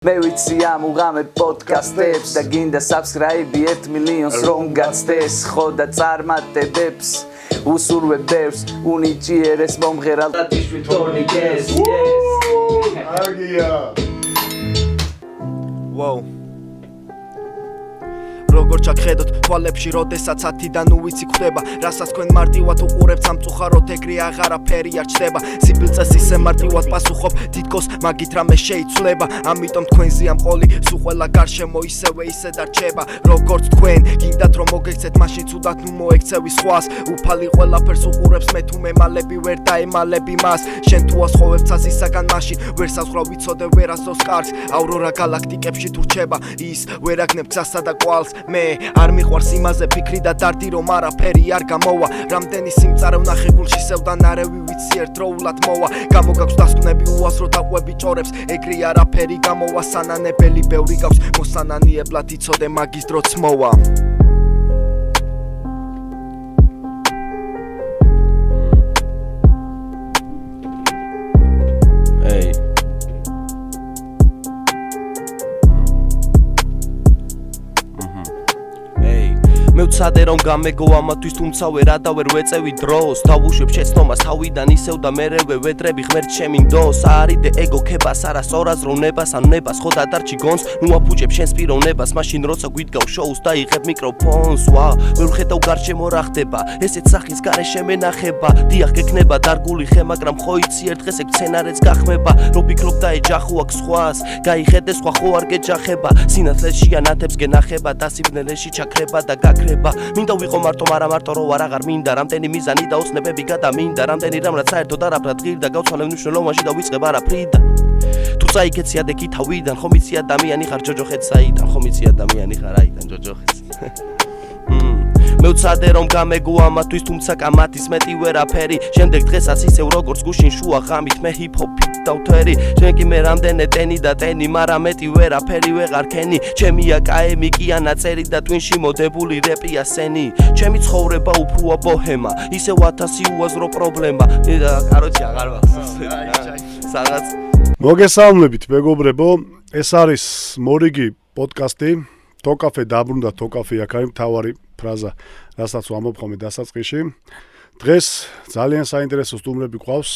მე ვიცი ამ უღამე პოდკასტებს და გინდა subscribe 1 მილიონს რომ გაცდეს ხო და წარმატებებს უსურვებ ბევრს უნიჭიერეს მომღერალ და თვით თორნიკეს აგია ვაუ როგორ ჩახედოთ თვალებში როდესაც 10-დან უვიცი ხდება რასაც თქვენ მარტივად უყურებთ სამწუხაროდ ეგრე აღარაფერი არ ჩდება სიბილწეს ისე მარტივად პასუხობ თითქოს მაგით რამე შეიცვლება ამიტომ თქვენზე ამ ყოლი სულ ყველა გარშემო ისევე ისე დარჩება როგორც თქვენ გინდათ რომ მოგექცეთ მაშინ ცუდად ნუ მოექცევი სხვას უფალი ყველაფერს უყურებს მე თუ მემალები ვერ დაემალები მას შენ თუ ასხოვებ ცასისაგან მაშინ ვერ საზღვრა ვიცოდე ვერასდროს კარგს ავრორა გალაქტიკებში თუ რჩება ის ვერ აგნებ გზასა და კვალს მე არ მიყვარს იმაზე ფიქრი და დარდი რომ არაფერი არ გამოვა რამდენი სიმწარე ვნახე გულში სევდან არევი ვიცი ერთდროულად მოვა გამოგაქვს დასკვნები უაზრო დაყვები ჭორებს ეგრე არაფერი გამოვა სანანებელი ბევრი გაქვს მოსანანიებლად იცოდე მაგის დროც მოვა მე ვცადე რომ გამეგო ამათვის თუმცა ვერ ვეწევი დროს დავუშვებ შეცდომას თავიდან ისევ და მერევე ვედრები ღმერთ ჩემი ნდოს არიდე ეგო ქებას არა სწორაზროვნებას ან ნებას ხო დადარჩი გონს ნუ აფუჭებ შენს პიროვნებას მაშინ როცა გვიდგავ შოუს და იღებ მიკროფონს ვა ვერ ვხედავ გარშემო რა ხდება ესეც სახის გარეშე მენახება დიახ გექნება დარგული ხე მაგრამ ხო იცი ერთ დღეს ეგ სცენარეც გახმება რო ფიქრობ და ეჯახო აქ სხვას გაიხედე სხვა ხო არ გეჯახება სინათლეში ანათებს გენახება და სიბნელეში ჩაქრება და გაქრება მინდა ვიყო მარტო მაგრამ მარტო რო არ აღარ მინდა რამდენი მიზანი და ოცნებები გადამინდა რამდენი რამ რაც საერთოდ არაფრად ღირდა გავცვალე მნიშვნელობაში და ვიწყებ არაფრიდან თუ წაიგეცი ადექი თავიდან ხომ იცი ადამიანი ხარ ჯოჯოხეთ საიდან ხომ იცი ადამიანი ხარ აიდან ჯოჯოხეთს მე ვცადე რომ გამეგო ამათვის თუმცა კამათის მეტი ვერაფერი შემდეგ დღესაც ისევ როგორც გუშინ შუა ღამით მე ჰიპ-ჰოპით დავთვერი შენ კი მე რამდენე ტენი და ტენი მაგრამ მეტი ვერაფერი ვეღარ ქენი ჩემია კაემი კი ანაწერი და ტვინში მოდებული რეპია სენი ჩემი ცხოვრება უფროა ბოჰემა ისევ 1000 უაზრო პრობლემა და კაროჩი აღარ ვახსოვს სადაც მოგესალმებით მეგობრებო ეს არის მორიგი პოდკასტი თოკაფე დაბრუნდა თოკაფე აქ არის მთავარი ფრაზა რასაც ვამბობ ხოლმე დასაწყისში დღეს ძალიან საინტერესო სტუმრები გვყავს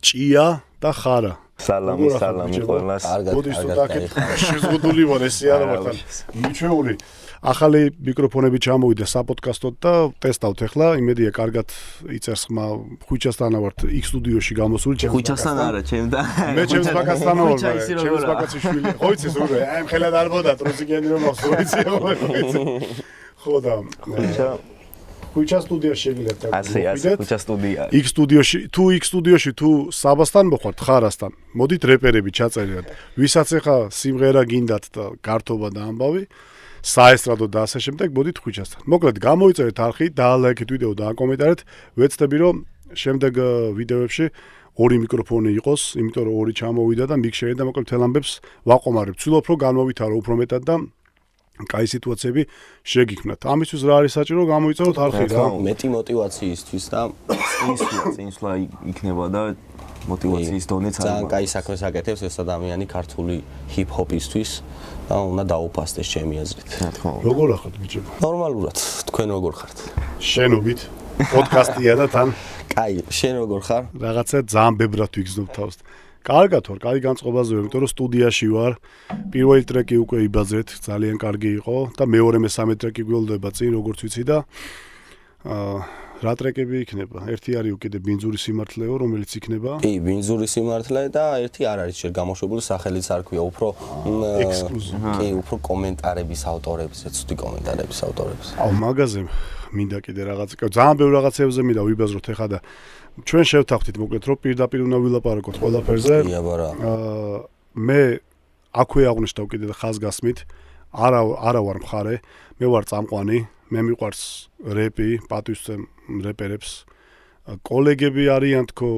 ჭია და ხარა სალამი ყველას მოდი სტუდაკეთ შეზღუდული ვარ ესე არა ვარ მიჩვეული ახალი მიკროფონები ჩამოვიდა საპოდკასტოდ და ტესტავთ ახლა იმედია კარგად იწერს ხმა ხუჩასთან ვართ X სტუდიოში გამოსული ხუჩასთან არა ჩემთან მე ჩემს ბაკასთან ვარ ჩემს ბაკაცი შვილი ხო იცი ზურე აი ხელად არ მოდა ტრუსიკიანი რომ ახსოვიცი ხო და ხუჩა სტუდიაში შეგიძლიათ ასე ხუჩა სტუდია X სტუდიოში თუ საბასთან მოხვართ ხარასთან მოდით რეპერები ჩაწერეთ ვისაც ახლა სიმღერა გინდათ და გართობა და ამბავი საესტრადო და ასე შემდეგ მოდით ხუჩასთან მოკლედ გამოიწერეთ არხი დაალაიქეთ ვიდეო და აკომენტარეთ ვეცდები რომ შემდეგ ვიდეოებში ორი მიკროფონი იყოს იმიტომ რომ ორი ჩამოვიდა და მიქსერი და მოკლედ თელ ამბებს ვაყომარებ ვცდილობ რომ განმოვითარო უფრო მეტად და კაი სიტუაციები შეგიქმნათ. ამისთვის რა არის საჭირო გამოიწეროთ არხი რა. მეტი мотиваციისთვის და წინსვლა იქნება და мотиваციის დონეც არის. ძალიან კაი საქმეს აკეთებს ეს ადამიანი ქართული ჰიპ-ჰოპისთვის და უნდა დაუფასდეს ჩემი აზრით. როგორ ახართ ბიჭებო? ნორმალურად. თქვენ როგორ ხართ? შენობით პოდკასტია და თან კაი, შენ როგორ ხარ? რაღაცა ძალიან ბებრად ვიგზნობ თავს. კარგად ვარ, კარგი განწყობაზე ვარ, იმიტომ რომ სტუდიაში ვარ. პირველი ტრეკი უკვე იბაზრეთ, ძალიან კარგი იყო და მეორე მესამე ტრეკი გველდება წინ, როგორც ვიცი და რა ტრეკები იქნება? ერთი არის უკიდე ბინძური სიმართლეო, რომელიც იქნება. კი, ბინძური სიმართლე და ერთი არ არის შენ გამოშვებული სახელიც არ ქვია, უფრო კი, უფრო კომენტარების ავტორებს, ცუდი კომენტარების ავტორებს. აუ, მაგაზე მინდა კიდე რაღაც, ძალიან ბევრ რაღაცებზე მინდა ვიბაზროთ ახლა და ჩვენ შევთანხმდით მოკლედ რომ პირდაპირ უნდა ვილაპარაკოთ ყველაფერზე. ია ბარა. მე აქვე აღნიშნავ კიდე და ხაზგასმით, არა ვარ მხარე, მე ვარ წამყვანი, მე მიყვარს რეპი, პატივისცემ რეპერებს. კოლეგები არიან თქო,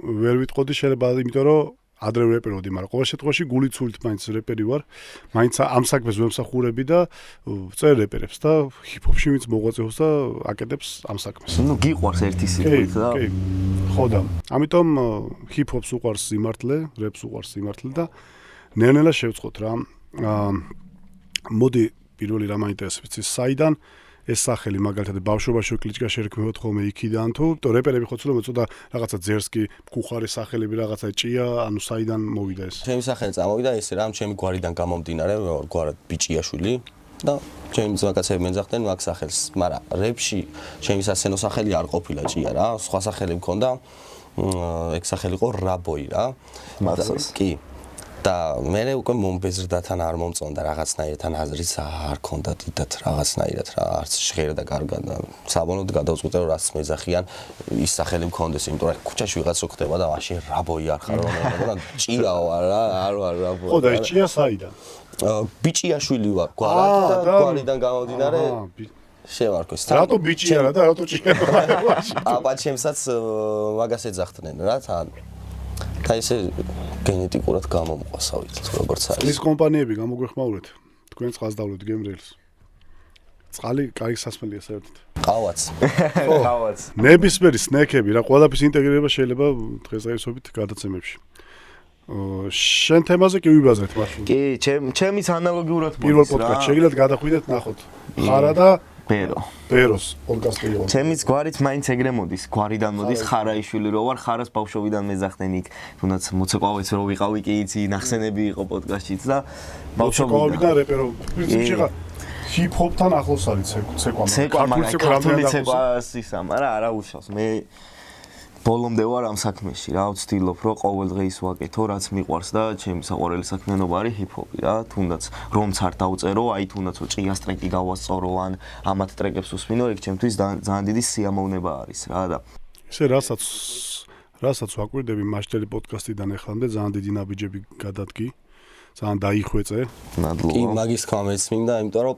ვერ ვიტყოდი შეიძლება, იმიტომ რომ ადრე რეპეროდი, მაგრამ ყოველ შემთხვევაში გულით სულით მაინც რეპერი ვარ. მაინც ამ საქმეს ვემსახურები და წერ რეპერებს და ჰიპ-ჰოპში ვინც მოღვაწეობს და აკეთებს ამ საქმეს. ნუ გიყვარს ერთი სიტყვით და ხო და ამიტომ ჰიპ-ჰოპს უყვარს სიმართლე, რეპს უყვარს სიმართლე და ნელ-ნელა შევწყოთ რა. მოდი პირველი რა მაინტერესებს ის საიდან ეს სახელი მაგალითად ბავშვობაში კლიჩკა შერქმევთ ხოლმე იქიდან თუ რეპერები ხო ცდილობენ ცოტა რაღაცა ძერსკი მკუხარი სახელები რაღაცა ჭია ანუ საიდან მოვიდა ეს ჩემი სახელი წამოვიდა ესე რა ჩემი გვარიდან გამომდინარე გვარად ბიჭიაშვილი და ჩემი ძმაკაცები მეძახდნენ მაგ სახელს მაგრამ რეპში ჩემი სასცენო სახელი არ ყოფილა ჭია რა სხვა სახელი მქონდა ეგ სახელი იყო რაბოი რა კი და მე უკვე მომბეზრდათან არ მომწონდა რაღაცნაირად აზრიც არ ქონდა დიდად რაღაცნაირად რა არც ჟღერა და კარგად და საბოლოოდ გადავწყვიტე რომ რაც მეძახიან ის სახელი მქონდეს იმიტომ რომ ქუჩაში ვიღაც რო ხდება და მაშინ რაბოი არ ხარ რომ ჭიაო რა არ ვარ რაბოი ხო და ჭია საიდან ბიჭიაშვილი ვარ გვარიდან გამომდინარე შევარქოს რატო ბიჭია რა და რატო ჭია აბა ჩემსაც მაგას ეძახდნენ რა თან და ესე გენეტიკურად გამომყვასავით როგორც არის ის კომპანიები გამოგვეხმაურეთ თქვენ წყალსდავლეთ გემრიელს წყალი კაი სასმელია საერთოდ ყავაც ნებისმიერი სნექები რა ყველაფრის ინტეგრირება შეიძლება დღესდღეობით გადაცემებში შენ თემაზე კი ვიბაზრეთ მაშინ კი ჩემის ანალოგიურად პირველ პოდკასტში შეგიძლიათ გადახვიდეთ ნახოთ ხარა და ბეროს პოდკასტი იყო ჩემის გვარიც მაინც ეგრე მოდის გვარიდან მოდის ხარაიშვილი რო ვარ ხარას ბავშვობიდან მეძახდნენ იქ თუნდაც მოცეკვავეც რო ვიყავი კი იცი ნახსენები იყო პოდკასტშიც და ბავშვობიდან რეპერო პრინციპში ხა ჰიპ-ჰოპთან ახლოს არის ცეკვა ქართული ცეკვას ისა მაგრამ არა უშავს მე ბოლომდე ვარ ამ საქმეში რა ვცდილობ რომ ყოველ დღე ის ვაკეთო რაც მიყვარს და ჩემი საყვარელი საქმიანობა არის ჰიპ-ჰოპი რა თუნდაც რომც არ დავწერო აი თუნდაც ჭიას ტრეკი გავასწორო ან ამათ ტრეკებს უსმინო ეგ ჩემთვის ძალიან დიდი სიამოვნება არის რა და ესე რასაც ვაკვირდები მასშტაბი პოდკასტიდან ახლამდე ძალიან დიდი ნაბიჯები გადადგი ძალიან დაიხვეწე კი მაგის თქმა მეცმინდა იმიტომ რომ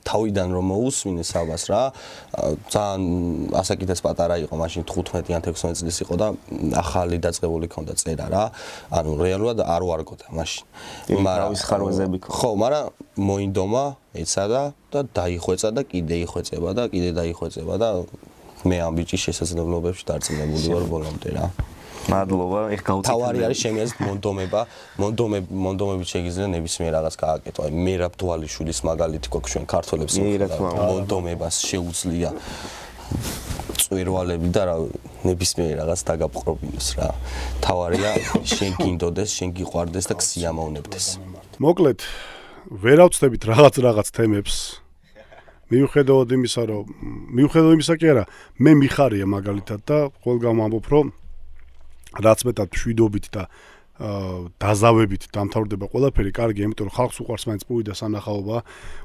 თავიდან რომ მოусმინე საბას რა ძალიან ასაკითაც პატარა იყო მაშინ 15 ან 16 წლის იყო და ახალი დაწყებული ქონდა წერა რა ანუ რეალურად არ ვარგოთა მაშინ მაგრამ ის ხარვეზები ხო მაგრამ მოინდომა ეცადა და დაიხვეწა და კიდე იხვეწება და კიდე დაიხვეწება და მე ამ ბიჭის შესაძლებლობებში დარწმუნებული ვარ ბოლომდე რა მადლობა ეხ გავწევთ თავარი არის ჩემი აზრით მონდომებით შეგიძლია ნებისმიერ რაღაც გააკეთო აი მერაბ დვალიშვილის მაგალითი გვაქვს ჩვენ ქართველებს მონდომებას შეუძლია წვირვალები და რა ნებისმიერ რაღაც დაგაპყრობინოს რა თავარია შენ გინდოდეს შენ გიყვარდეს და გსიამოვნებდეს მოკლედ ვერ ავწდებით რაღაც თემებს მიუხედავად იმისა კი არა მე მიხარია მაგალითად და ყველგან ვამბობ რომ რაც მეტად მშვიდობით და დაზავებით დამთავრდება ყველაფერი კარგი, იმიტომ რომ ხალხს უყვარს მაინც პუი და სანახაობა,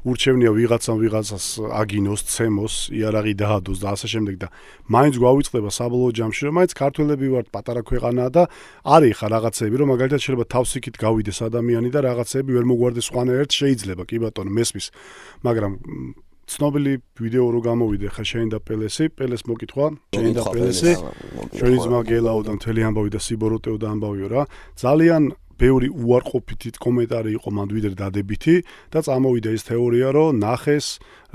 ურჩევნია ვიღაცას აგინოს, ცემოს, იარაღი დაადოს და ასე შემდეგ და მაინც გვავიწყდება საბოლოო ჯამში, რომ მაინც ქართველები ვართ, პატარა ქვეყანაა და არის ხა რაღაცეები, რომ მაგალითად შეიძლება თავსიქით გავიდეს ადამიანი და რაღაცეები ვერ მოგვარდეს სხვანაირად შეიძლება, კი ბატონო, მესმის, მაგრამ ცნობილი ვიდეო რო გამოვიდე ხა შენ და პელესი მოკითხვა შენ და პელესი შენი ძმა გელაო და მთელი ამბავი და სიბოროტეო და ამბავიო რა ძალიან ბევრი უარყოფითი კომენტარი იყო მანდ ვიდრე დადებითი და წამოვიდა ის თეორია რომ ნახეს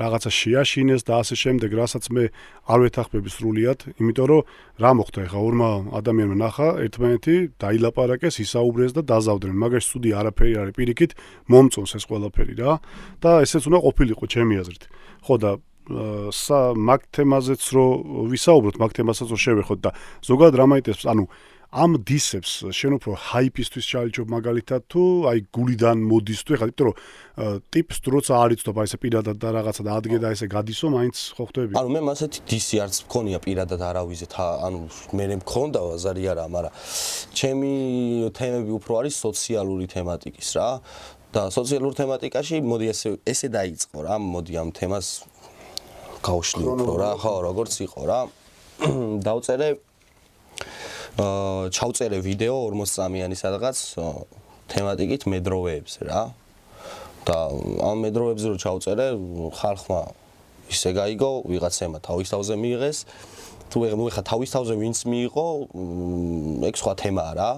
რაღაცა შეაშინეს და ასე შემდეგ რასაც მე არ ვეთახმები სრულიად იმიტომ რომ რა მოხდა ეხა ორმა ადამიანმა ნახა ერთმანეთი დაილაპარაკეს ისაუბრეს და დაზავდნენ მაგაში ცუდი არაფერი არის პირიქით მომწონს ეს ყველაფერი რა და ესეც უნდა ყოფილიყო ჩემი აზრით ხო და მაგ თემაზეც რო ვისაუბროთ მაგ თემასაც რო შევეხოთ და ზოგადად რა მაინტერესებს ანუ ამ დისებს შენ უფრო ჰაიპისთვის ჩაიჭობ მაგალითად თუ აი გულიდან მოდის თუ ეხლა იმიტომ რომ ტიპს როცა არ იცნობ აი ესე პირადად და რაღაცა და ადგე და ესე გადისო მაინც ხო ხვდები ანუ მე მასეთი დისი არც მქონია პირადად არავიზეთ ანუ მე მქონდა ზარი არა მაგრამ ჩემი თემები უფრო არის სოციალური თემატიკის რა და სოციალურ თემატიკაში მოდი ესე დაიწყო რა მოდი ამ თემას გავშლი უფრო რა ხო როგორც იყო რა დავწერე ჩავწერე ვიდეო 40 წამიანი სადღაც თემატიკით მედროვეებს რა და ამ მედროვეებზე რო ჩავწერე ხალხმა ისე გაიგო ვიღაცემა თავის თავზე მიიღეს თუ ეხა თავის თავზე ვინც მიიღო ეგ სხვა თემაა რა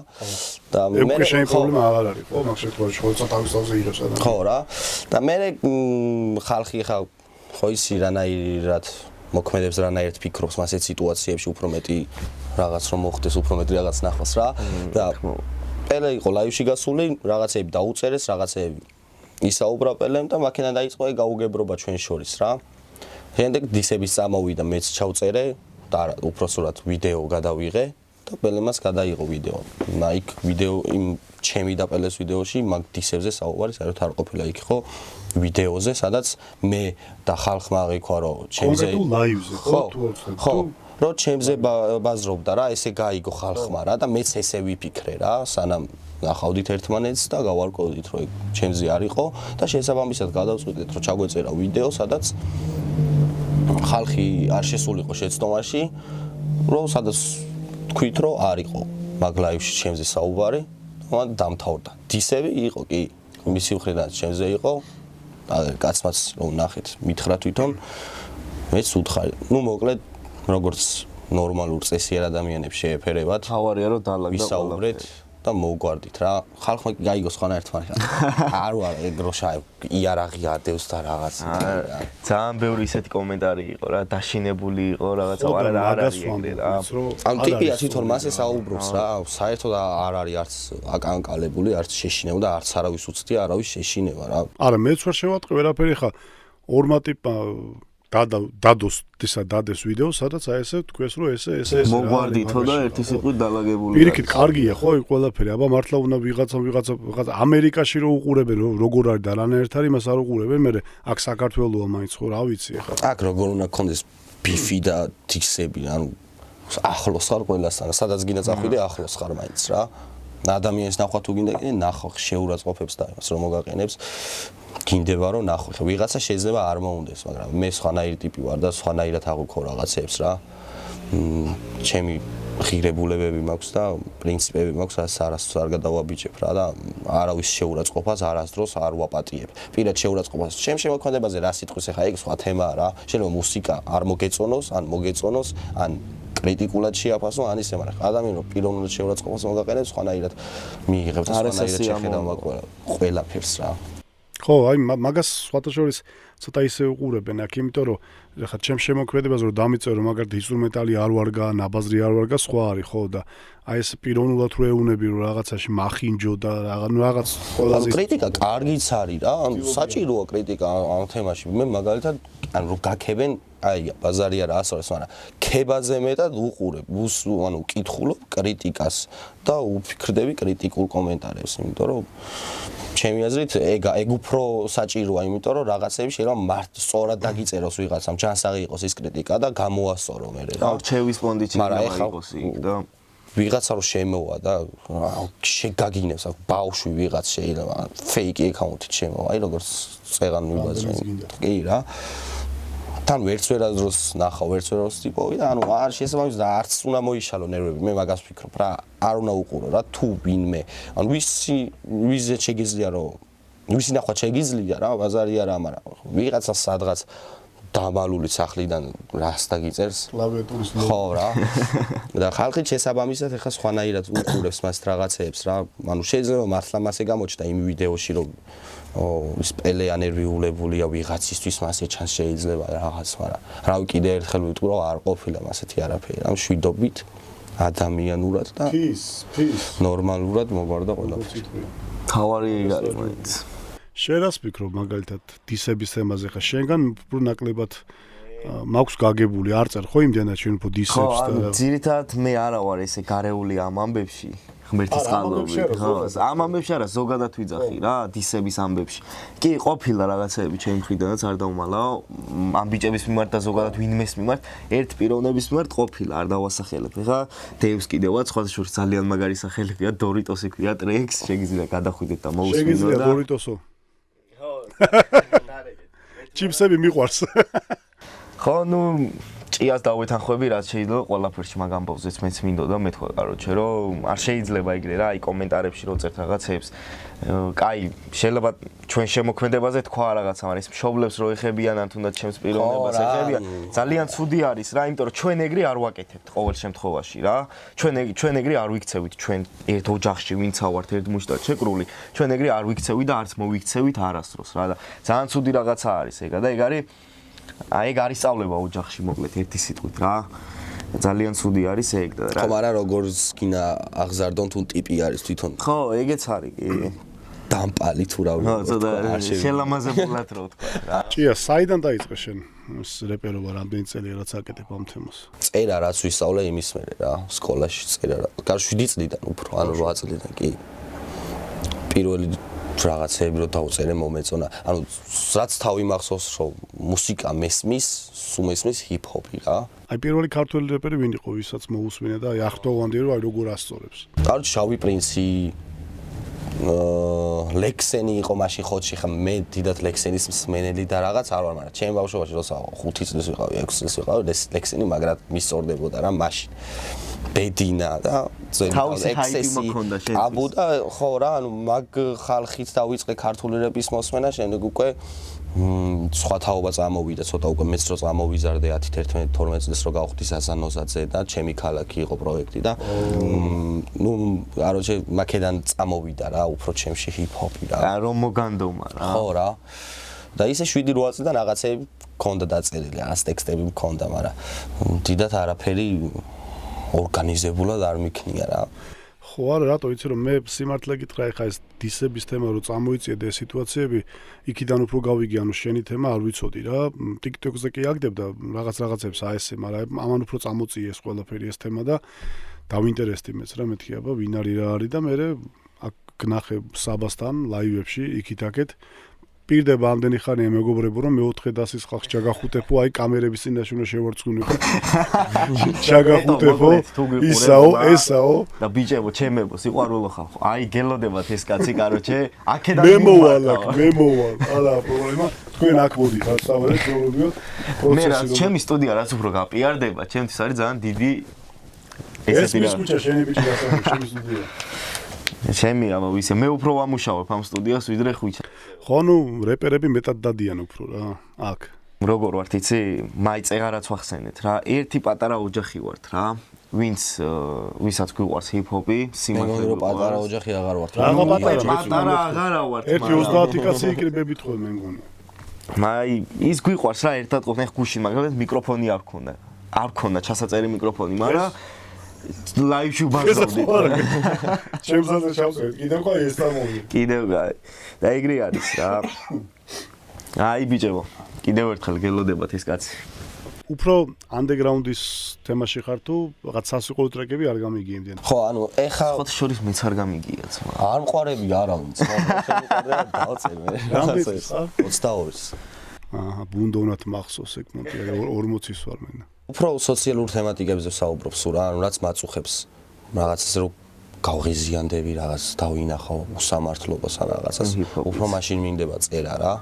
და მე შენ პრობლემა აღარ არის ხო მაგ შემთხვევაში ხო თავის თავზე იღებს ადამიანი ხო რა და მე ხალხი ეხა ხო ისი რანაირად მოქმედებს რანაირად ფიქრობს მასეთ სიტუაციებში უფრო მეტი რაღაც რომ მოხდეს უფრო მეტი რაღაც ნახოს რა და პელე იყო ლაივში გასული, რაღაცები დაუწერეს, რაღაცები ისაუბრა პელემ და მაქედან დაიწყო გაუგებრობა ჩვენ შორის რა. შემდეგ დისების წამოვიდა, მეც ჩავწერე და უпроსურად ვიდეო გადავიღე და პელემაც გადაიღო ვიდეო. იქ ვიდეო იმ ჩემი და პელეს ვიდეოში მაგ დისებზე საუბარი საერთოდ არ ყოფილა, იქ იყო ვიდეოზე, სადაც მე და ხალხმა აღიქვა, რომ ჩემზე კონკრეტულ ლაივზე ხო, რომ ჩემზე ბაზრობდა რა, ესე გაიგო ხალხმა რა და მეც ესე ვიფიქრე რა, სანამ ნახავდით ერთმანეთს და გავარკვევდით, რომ ჩემზე არ იყო და შესაბამისად გადავწყვიტეთ, რომ ჩაგვეწერა ვიდეო, სადაც ხალხი არ შესულიყო შეცდომაში, რომ სადაც თქვით, რომ არ იყო მაგ ლაივში ჩემზე საუბარი, და დამთავრდა. დისები იყო კი, მისი მხრიდან ჩემზე იყო, კაცმაც რომ ნახეთ, მითხრა თვითონ, მეც უთხარი. ნუ მოკლედ, როგორც ნორმალურ წესიერ ადამიანებს შეეფერებათ, თავარია რომ დალაგდა ვისაუბრეთ და მოვგვარდით რა. ხალხმა გაიგოს ხან ერთმანეთს. არ ვარ ეგროშა იარაღი ადევს და რაღაც. ძალიან ბევრი ისეთი კომენტარი იყო რა, დაშინებული იყო რაღაცა, არა არის ეგრე რა. ამ ტიპია თვითონ მასე საუბრობს რა, საერთოდ არ არის არც აკანკალებული, არც შეშინება და არც არავის უცდია, არავის შეშინება რა. არა, მეც ვერ შევატყვი ვერაფერი ხა ორმა ტიპმა დადოს ვიდეო, სადაც აი ესე თქვეს, რომ ესე მოგვარდითო და ერთი სიტყვით დალაგებული. პირიქით კარგია ხო იქ ყველაფერი, აბა მართლა უნდა ვიღაცა ამერიკაში რო უყურებენ, როგორ არის და რანაირად არის, მას არ უყურებენ, მე აქ საქართველოა მაინც ხო, რა ვიცი ხა. აქ როგორ უნდა გქონდეს ბიფი და დისები, ანუ ახლოს ხარ ყველასთან, სადაც გინდა წახვიდე, ახლოს ხარ მაინც რა. ადამიანის ნახვა თუ გინდა, ნახო შეურაცხყოფებს და იმას რომ მოგაყენებს. გინდება რომ ნახო, ხა ვიღაცა შეიძლება არ მოუნდეს, მაგრამ მე სხვანაირი ტიპი ვარ და სხვანაირად აღვიქო რაღაცებს რა. ჩემი ღირებულებები მაქვს და პრინციპები მაქვს, არასდროს არ გადავაბიჭებ რა და არავის შეურაცხყოფას არასდროს არ ვაპატიებ. პირად შეურაცხყოფას ჩემ შემოქმედებაზე რა სიტყვის ახლა ეგ სხვა თემაა რა. შეიძლება მუსიკა არ მოგეწონოს, ან მოგეწონოს, ან კრიტიკულად შეაფასო, ან ისე, მაგრამ ადამიანო პიროვნულად შეურაცხყოფას მოგაყენებს, სხვანაირად მიიღებ და სხვანაირად შეხედავ ყველაფერს რა. ხო, აი მაგას სხვათა შორის ცოტა ისე უყურებენ აქ, იმიტომ რომ ხა ჩემ შემოქმედებაზე რომ დამიწერო, მაგალითად ინსტრუმენტალი არ ვარგა, ნაბაზრი არ ვარგა, სხვა არის ხო და აი ეს პიროვნულად რო ეუნები რომ რაღაცაში მახინჯო და რაღაც ყველაზე კრიტიკა კარგიც არის რა, ანუ საჭიროა კრიტიკა ამ თემაში. მე მაგალითად ანუ რომ გაქებენ აი ბაზარი არა ასწორებს, მაგრამ ქებაზე მეტად უყურებ, ანუ ვკითხულობ კრიტიკას და ვფიქრდები კრიტიკულ კომენტარებს, იმიტომ რომ ჩემი აზრით ეგ უფრო საჭიროა, იმიტომ რომ რაღაცები შეიძლება სწორად დაგიწეროს ვიღაცამ, ჯანსაღი იყოს ის კრიტიკა და გამოასწორო მე რა. რჩევის პონდიჩი იყოს იქ და ვიღაცა რომ შემოვა და შეგაგინებს აქ ბავშვი ვიღაც შეიძლება ფეიკი აკაუნტით შემოვა, აი როგორც წეღან მიბაძრე. კი რა. თან ვერც ვერასდროს ნახავ, ვერც ვერას ტიპოვი და ანუ არ შესაბამისად არც უნდა მოიშალო ნერვები, მე მაგას ვფიქრობ რა, არ უნდა უყურო რა თუ ვინმე. ანუ ვიზე შეგიძლია რომ ვისი ნახვა შეგიძლია რა, ბაზარი არა, მაგრამ ვიღაცა სადღაც დამალული სახლიდან რას დაგიწერს? კლავიატურის ხო რა. და ხალხი შესაბამისად ეხა სხვანაირად უყურებს მას რაღაცეებს რა. ანუ შეიძლება მართლა მასე გამოჩნდა იმ ვიდეოში რომ ის პელე ანერვიულებულია ვიღაცისთვის მასე ჩანს შეიძლება რაღაც, მაგრამ რავი კიდე ერთხელ ვიტყვი რომ არ ყოფილა მასეთი არაფერი. ამ შვიდობით ადამიანურად და ნორმალურად მოგვარდა ყველაფერი. თავარი ეგ არის მაინც. შენ რას ფიქრობ მაგალითად დისების თემაზე ხა შენგან უფრო ნაკლებად მაქვს გაგებული არ წერ ხო იმდენად შენ უფრო დისებს და ძირითადად მე არა ვარ ესე გარეული ამ ამბებში ღმერთის წყალობით ხო ამ ამბებში არა ზოგადად ვიძახი რა დისების ამბებში კი ყოფილა რაღაცეები ჩემი მხრიდანაც არ დავმალაო ამ ბიჭების მიმართ და ზოგადად ვინმეს მიმართ ერთ პიროვნების მიმართ ყოფილა არ დავასახელებ ხა დევს კიდევაც სხვათა შორის ძალიან მაგარი სახელებია დორიტოსი ქვია ტრექს შეგიძლია გადახვიდეთ და მოусმინო და დორიტოსო ჩიპსები მიყვარს. ხო, ნუ ჭიას დავეთანხმები, რაც შეიძლება ყველაფერში მაგ ამბავზეც მეც მინდოდა მეთქვა, კაროჩე, რომ არ შეიძლება ეგრე რა, აი კომენტარებში რო წერთ რაღაცებს. კაი, შეიძლება ჩვენ შემოქმედებაზე თქვა რაღაცა, მაგრამ ის მშობლებს რო ეხებიან ან თუნდაც ჩემს პიროვნებას ეხებიან, ძალიან ცუდი არის რა, იმიტომ რომ ჩვენ ეგრე არ ვაკეთებთ ყოველ შემთხვევაში რა. ჩვენ ეგრე არ ვიქცევით ჩვენ ერთ ოჯახში, ვინცა ვართ ერთ მუშტად შეკრული, ჩვენ ეგრე არ ვიქცევით და არც მოვიქცევით არასდროს რა და ძალიან ცუდი რაღაცა არის ეგა და ეგ არის სწავლება ოჯახში მოკლედ ერთი სიტყვით რა. ძალიან ცუდი არის ეგ და რა. ხო, მაგრამ როგორც გინა აღზარდონ თუ ტიპი არის თვითონ ხო, ეგეც არის კი. დამპალი თუ რა ხო, ცოტა შელამაზებულად რო თქვა რა. ჭია, საიდან დაიწყე შენ ეს რეპერობა რამდენი წელია რაც აკეთებ ამ თემას? წერა რაც ვისწავლე იმის მერე რა, სკოლაში წერა რა. გარშ 7 წლიდან უფრო, ანუ 8 წლიდან კი. პირველი რაღაცები რო დავწერე მომეწონა. ანუ რაც თავი მახსოვს რომ მუსიკა მესმის, სულ მესმის ჰიპ-ჰოპი რა. აი პირველი ქართველი რეპერი ვინ იყო, ვისაც მოусმინე და აი ახტოვანდი რომ აი როგორ ასწორებს? კარგი, შავი პრინცი ლექსენი იყო მაშინ ხოთში, ხა მე დიდად ლექსენის მსმენელი და რაღაც არ ვარ, მაგრამ ჩემი ბავშვობაში როცა 5 წლის ვიყავი, 6 წლის ვიყავი, ლექსენი მაგრად მისწორდებოდა რა მაშინ. ბედინა და თავისი ჰაიპი მქონდა შენ. აბუ და ხო რა, ანუ მაგ ხალხით დავიწყე ქართული რეპის მოსმენა, შემდეგ უკვე სხვა თაობა წამოვიდა, ცოტა უკვე მეც რო წამოვიზარდე 10-11-12 წელს რო გავხდი საზანოზაძე და ჩემი ქალაქი იყო პროექტი და ნუ კაროჩე მაკედან წამოვიდა რა, უფრო ჩემში ჰიპ-ჰოპი რა. რა რომ მოგანდომა რა. ხო რა. და ისე 7-8 წლიდან რაღაცები მქონდა დაწერილი, რაღაც ტექსტები მქონდა, მაგრამ დიდად არაფერი ორგანიზებულად არ მიქნია რა. ხო არა, რატო იცი რომ მე სიმართლე გითხრა ეხა ეს დისების თემა რო წამოიწიე ეს სიტუაციები, იქიდან უფრო გავიგე, ანუ შენი თემა არ ვიცოდი რა. TikTok-ზე კი აგდებდა რაღაცებს აესე, მაგრამ ამან უფრო წამოწიე ეს ყველაფერი ეს თემა და დავინტერესდი მეც რა, მეთქი აბა ვინ არის რა არის და მე აქ გნახე საბასთან ლაივებში იქით-აქეთ პირდება ამდენი ხანია მეგობრებო რომ მეოთხე დასის ხალხს ჩაგახუტებო, აი კამერების წინაშე უნდა შევარწმუნებო. ჩაგახუტებო, ისაო, ესაო და ბიჭებო, ჩემებო, სიყვარულო ხალხო. აი გელოდებათ ეს კაცი, კაროჩე, აქედან მე მოვალ, არა პრობლემა. თქვენ აქ მოდიხართ, საერთოდ პრობლემია. მე რა, ჩემი სტუდია რაც უფრო გაპიარდება, ჩემთვის არის ძალიან დიდი ეს მის კუჩა შენი ბიჭი გასაგები, შენი სტუდია. ჩემი აბა ვისე, მე უფრო ვამუშავებ ამ სტუდიას ვიდრე ხვიჩა. ხო, ნუ რეპერები მეტად დადიან უფრო რა, აქ. როგორ ვართ იცი? მაიწეღარაც ვახსენეთ რა. ერთი პატარა ოჯახი ვართ რა. ვისაც გვიყვარს ჰიპ-ჰოპი, სიმართლე რომ პატარა ოჯახი აღარ ვართ. პატარა აღარა ვართ. ერთი 30 კაცი იკრიბებით ხოლმე მე მგონი. მაი ის გვიყვარს რა, ერთად ყოფნა გუშინ, მაგრამ მიკროფონი არ გქონდა. არ გქონდა ჩასაწერი მიკროფონი, მაგრამ ლაივში ვბაზავდი. შემზადე ჩავწერეთ, კიდევ ყო ეს დამოვიდა. კიდევ გაი. და ეგრე არის რა. აი ბიჭებო, კიდევ ერთხელ გელოდებათ ეს კაცი. უფრო ანდერგრაუნდის თემაში ხარ თუ რაღაც სასიყვარულო ტრეკები არ გამიგიენდიან? ხო, ანუ ეხა ხოთ შორის მეც არ გამიგია ძმა. არ მყარები არავინ, შემიყარდა დავწერ მე. რამდენი ხარ? 22-ის. აჰა, ბუნდოვნად მახსოვს ეგ მომდი 40-ის ვარ მე. უფრო სოციალურ თემატიკებზე ვსაუბრობ სულ რა, ანუ რაც მაწუხებს რაღაცას რომ გავღიზიანდები, რაღაც დავინახო უსამართლობას ან რაღაცას, უფრო მაშინ მინდება წერა რა.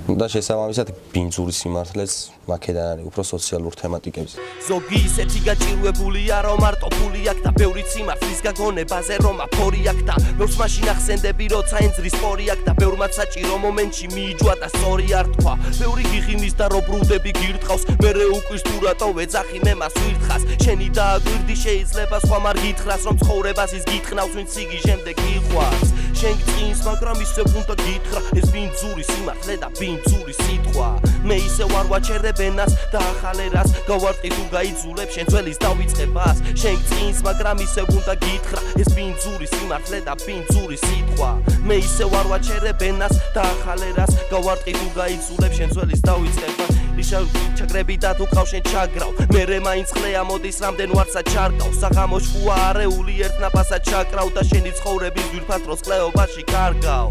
და შესაბამისად ბინძური სიმართლეც მაქედან არის უფრო სოციალურ თემატიკებზე. ზოგი ისეთი გაჭირვებულია რომ მარტო ფული აქვს და ბევრი სიმართლის გაგონებაზე რომ აფორი აქვს და ბევრს მაშინ ახსენდები როცა ენძრის სპორი აქვს და ბევრმაც საჭირო მომენტში მიიჯვა და სწორი არ თქვა. ბევრი გიხინის და რო ბრუნდები გირტყავს, მერე უკვირს თუ რატო ვეძახი მე მას ვირთხას. შენი დააგვირდი შეიძლება სხვა მარ გითხრას რომ ცხოვრებას ის გითხრავს ვინც იგი შემდეგ იყვარს. შენ გწინს მაგრამ ისე უნდა გითხრა ეს ბინძური სიმართლე და ბინძური სიტყვა. მე ისე ვარ ვაჩერებენას და ახალერას გავარტი თუ გაიძულებ შენ ძველის დავიწყებას. შენ გწინს მაგრამ ისე უნდა გითხრა ეს ბინძური სიმართლე და ბინძური სიტყვა. მე ისე ვარ ვაჩერებენას და ახალერას გავარტი თუ გაიძულებ შენ ძველის დავიწყებას. ისევ ჩაგრები და თუ ყავს შენ ჩაგრავ მერე მაინც ყლეა მოდის რამდენ ვარცა ჩარგავ საღამო შუა არეული ერთ ნაფასად ჩაკრავ და შენი ცხოვრების ძვირფასდროს ყლეობაში კარგავ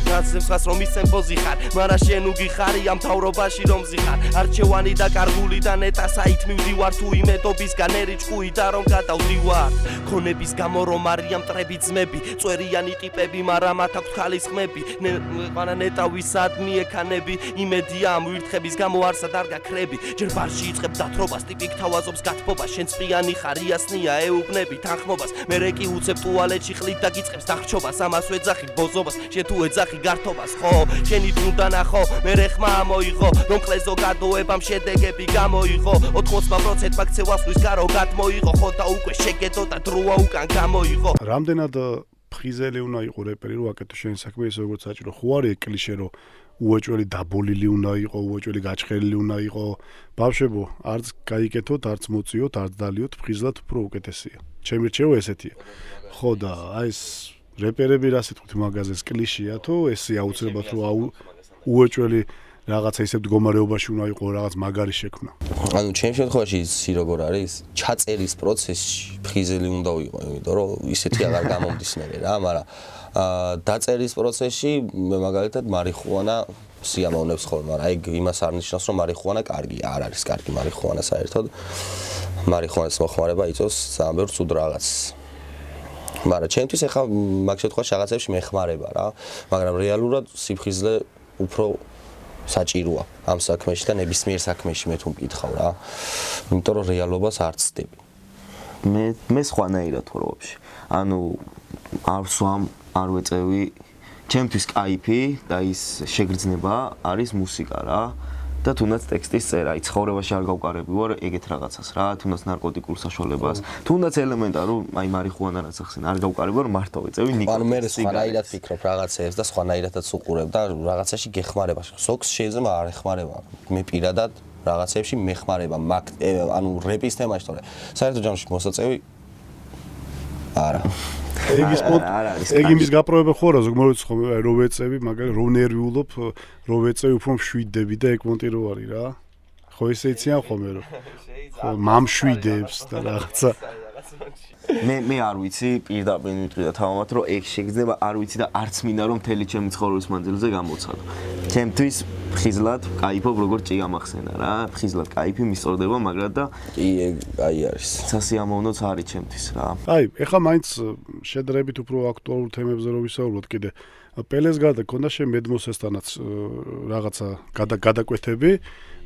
რაცემ ხას რომ ისემ ბოზიხარ მარა შენ უგიხარი ამ თავრობაში რომ ზიხარ არჩევანი და კარგული და ნეტა საით მივდივარ თუ იმედობისგან ერიჭკუი და რომ გადავდივარ ქონების გამო რომ არიან მტრები ძმები წვერიანი ტიპები მარა მათ აქვთ ხალის ხმები ყანა ნეტა ვისად მიექანები იმედია ამ ვირთხების გამო არსად არ გაქრები ჯერ ბარში იწყებ დათრობას ტიპიკ თავაზობს გათბობა შენ წვიანი ხარ იასნია ეუბნები თანხმობას მერე კი უცებ ტუალეტში ხლით და გიწყებს დახრჩობას ამას ვეძახი ბოზობას შენ თუ ეძახი გართობას ხო შენი თუნდა ნახო მერე ხმა ამოიღო რომ ყლეზო გადოებამ შედეგები გამოიღო 80% აქცევას ვის გარო გადმოიღო ხო და უკვე შეგედო და დროა უკან გამოიღო რამდენად ფხიზელი უნდა იყო რეპერი რომ აკეთო შენი საქმე ისე როგორც საჭირო ხო არის კლიშე რომ უეჭველი დაბოლილი უნდა იყო უეჭველი გაჩხერილი უნდა იყო ბავშვებო არც გაიკეთოთ არც მოწიოთ არც დალიოთ ფხიზლად უფრო უკეთესია ჩემი რჩევა ესეთია ხო და აი ეს რეპერები რა სიტყვით მაგაზეს კლიშეა თუ ესე აუცილებლად რომ უეჭველი რაღაცა ისე მდგომარეობაში უნდა იყო რაღაც მაგარი შექმნა. ანუ ჩემ შემთხვევაში ისი როგორ არის? ჩაწერის პროცესში ფხიზელი უნდა იყო, იმიტომ რომ ისეთი აღარ გამომდის მე რა, მაგრამ დაწერის პროცესში მე მაგალითად მარიხუანა სიამოვნებს ხოლმე, მაგრამ ეგ იმას არ ნიშნავს, რომ მარიხუანა კარგია, არ არის კარგი მარიხუანა საერთოდ. მარიხუანის მოხმარება იწვევს ძალიან ბევრ ცუდ რაღაცს. მაგრამ ჩემთვის ახლა მაგ შემთხვევაში რაღაცებში მეხმარება რა, მაგრამ რეალურად სიფხიზლე უფრო საჭიროა ამ საქმეში და ნებისმიერ საქმეში მე თუ მკითხავ რა. იმიტომ რომ რეალობას არ ცდები. მე სხვანაირად ვარ ვაფშე. ანუ არ ვსვამ, არ ვეწევი. ჩემთვის кайფი და ის შეგრძნება არის მუსიკა რა. და თუნდაც ტექსტის წერა, აი ცხოვრებაში არ გავყარები ვარ ეგეთ რაღაცას რა, თუნდაც ნარკოტიკულ საშუალებას, თუნდაც ელემენტარულ, აი მარიხუანა რაც ახსენ, არ გავყარები ვარ მარტო ვეწევი ნიკოტინს. ანუ მე სხვანაირად ვფიქრობ რაღაცეებს და სხვანაირადაც უყურებ და რაღაცაში გეხმარება. სოქს შეიძლება არ ეხმარება. მე პირადად რაღაცეებში მეხმარება, ანუ რეპის თემაში თორე. საერთო ჯამში მოსაწევი არა. ეგ იმის გაპრობება ხო რა ზოგადად ხომ რო ვეწევი მაგალითად რო ნერვიულობ რო ვეწევი უფრო მშვიდები და ეგ მონტი რო არის რა ხო ესე იციან ხოლმე რომ ხო მამშვიდებს და რაღაცა მე არ ვიცი პირდაპირ ვიტყვი და თავმოთ რომ ეგ შეგრძნება არ ვიცი და არც მინდა რომ მთელი ჩემი ცხოვრების მანძილზე გამოცადო ჩემთვის ფხიზლად кайფობ როგორც ჭი გამახსენა რა ფხიზლად кайფი მისწორდება მაგრამ და კი აი არის სასიამოვნოც არის ჩემთვის რა აი ეხლა მაინც შედრებით უფრო აქტუალურ თემებზე რო ვისაუბროთ კიდე პელეს გარდა ქონდა შენ მედმოსესთანაც რაღაცა გადაკვეთები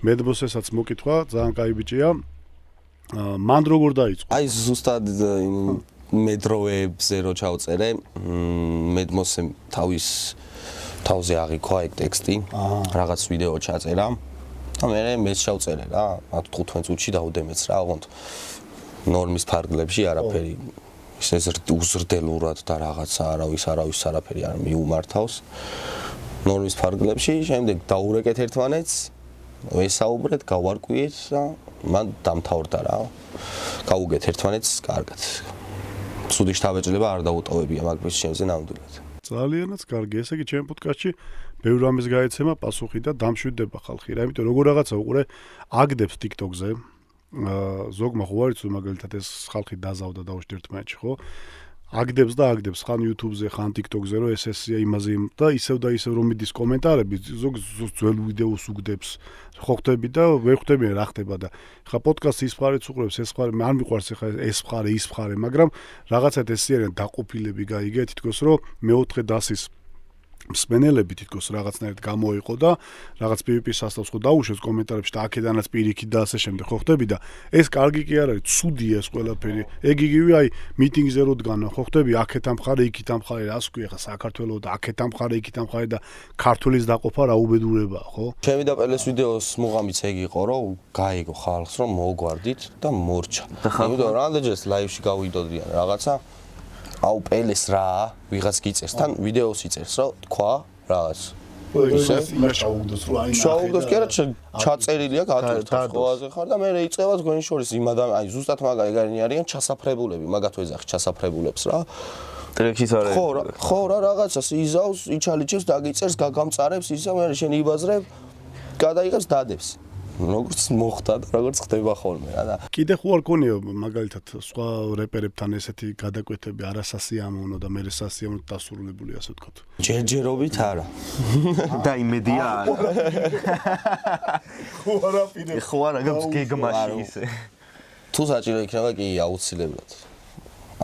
მედმოსესაც მოკითხვა ძალიან кай ბიჭია მან როგორ დაიწყო? აი ზუსტად მედროებზე რო ჩავწერე, მედმოსემ თავზე აღიქვა ეგ ტექსტი, რაღაც ვიდეო ჩაწერა და მე მეც ჩავწერე რა, 15 წუთში დავდემეც რა, ოღონდ ნორმის ფარგლებში არაფერი ისე უზრდელურად და რაღაცა არავის არაფერი არ მიუმართავს. ნორმის ფარგლებში, შემდეგ დაურეკეთ ერთმანეთს, ვესაუბრეთ, გავარკვიეთ და მან დამთავრდა რა. გავუგეთ ერთმანეთს კარგად. ცუდი შთაბეჭდილება არ დაუტოვებია მაგის შემზე ნამდვილად. ძალიანაც კარგი. ესე იგი ჩემ პოდკასტში ბევრ რამეს გაეცემა პასუხი და დამშვიდდება ხალხი რა. იმიტომ როგორ რაღაცა უყურე აგდებს TikTok-ზე. ზოგმა ხო არის მაგალითად ეს ხალხი დაზავდა დაუშვით ერთმანეთში ხო? აგდებს და აგდებს ხან YouTube-ზე, ხან TikTok-ზე რომ ესეა იმაზე და ისევ რომ მიდის კომენტარები, ზოგ ძველ ვიდეოს უგდებს. ხო ხტები და ვერ ხტები რა ხდება და ხა პოდკასტი ის მხარეც უყურებს, ეს მხარე არ მიყვარს ხა ეს მხარე, ის მხარე, მაგრამ რაღაცად ესე არიან დაყოფილები გაიგე, თითქოს რომ მეოთხე დასის მსმენელები თითქოს რაღაცნაირად გამოიყო და რაღაც PvP სასწავს ხო დაუშვეს კომენტარებში და აქედანაც პირიქით და ასე შემდეგ ხო ხტები და ეს კარგი კი არ არის, ცუდია ეს ყველაფერი. ეგ იგივე აი მიტინგზე რო დგანა ხო ხტები აქეთ ამ მხარე, იქით ამ მხარე, რას ქვია ხა საქართველოს და აქეთ ამ მხარე, იქით ამ მხარე და ქართლის დაყოფა რა უბედურებაა ხო? ჩემი და პელეს ვიდეოს მუღამიც ეგ იყო რომ გაიგო ხალხს რომ მოგვარდით და მორჩა. იმიტომ რომ რამდენჯერს ლაივში გავიდოდიან რაღაცა აუ პელეს რა ვიღაც გიწერს თან ვიდეოს იწერს რომ თქვა რაღაც შაუგდოს კი არა ჩაწერილია გატვირთავს ყველაზე ხარ და მე რეიწევას გვენ შორის იმ ადამიან აი ზუსტად მაგარი არიან ჩასაფრებულები მაგათ ვეძახი ჩასაფრებულებს რა ტრექშიც არა ხო რა რაღაცას იზავს იჩალიჩებს დაგიწერს გაგამწარებს ისა მე შენ იბაზრებ გადაიღებს დადებს როგორც მოხდა და როგორც ხდება ხოლმე რა და კიდე ხო არ გქონია მაგალითად სხვა რეპერებთან ესეთი გადაკვეთები არასასიამოვნო და მე სასიამოვნო დასრულებული ასე ვთქვათ ჯერჯერობით არა და იმედია არა ხო არა პირე ხო არა გეგმაში ისე თუ საჭირო იქნება კი აუცილებლად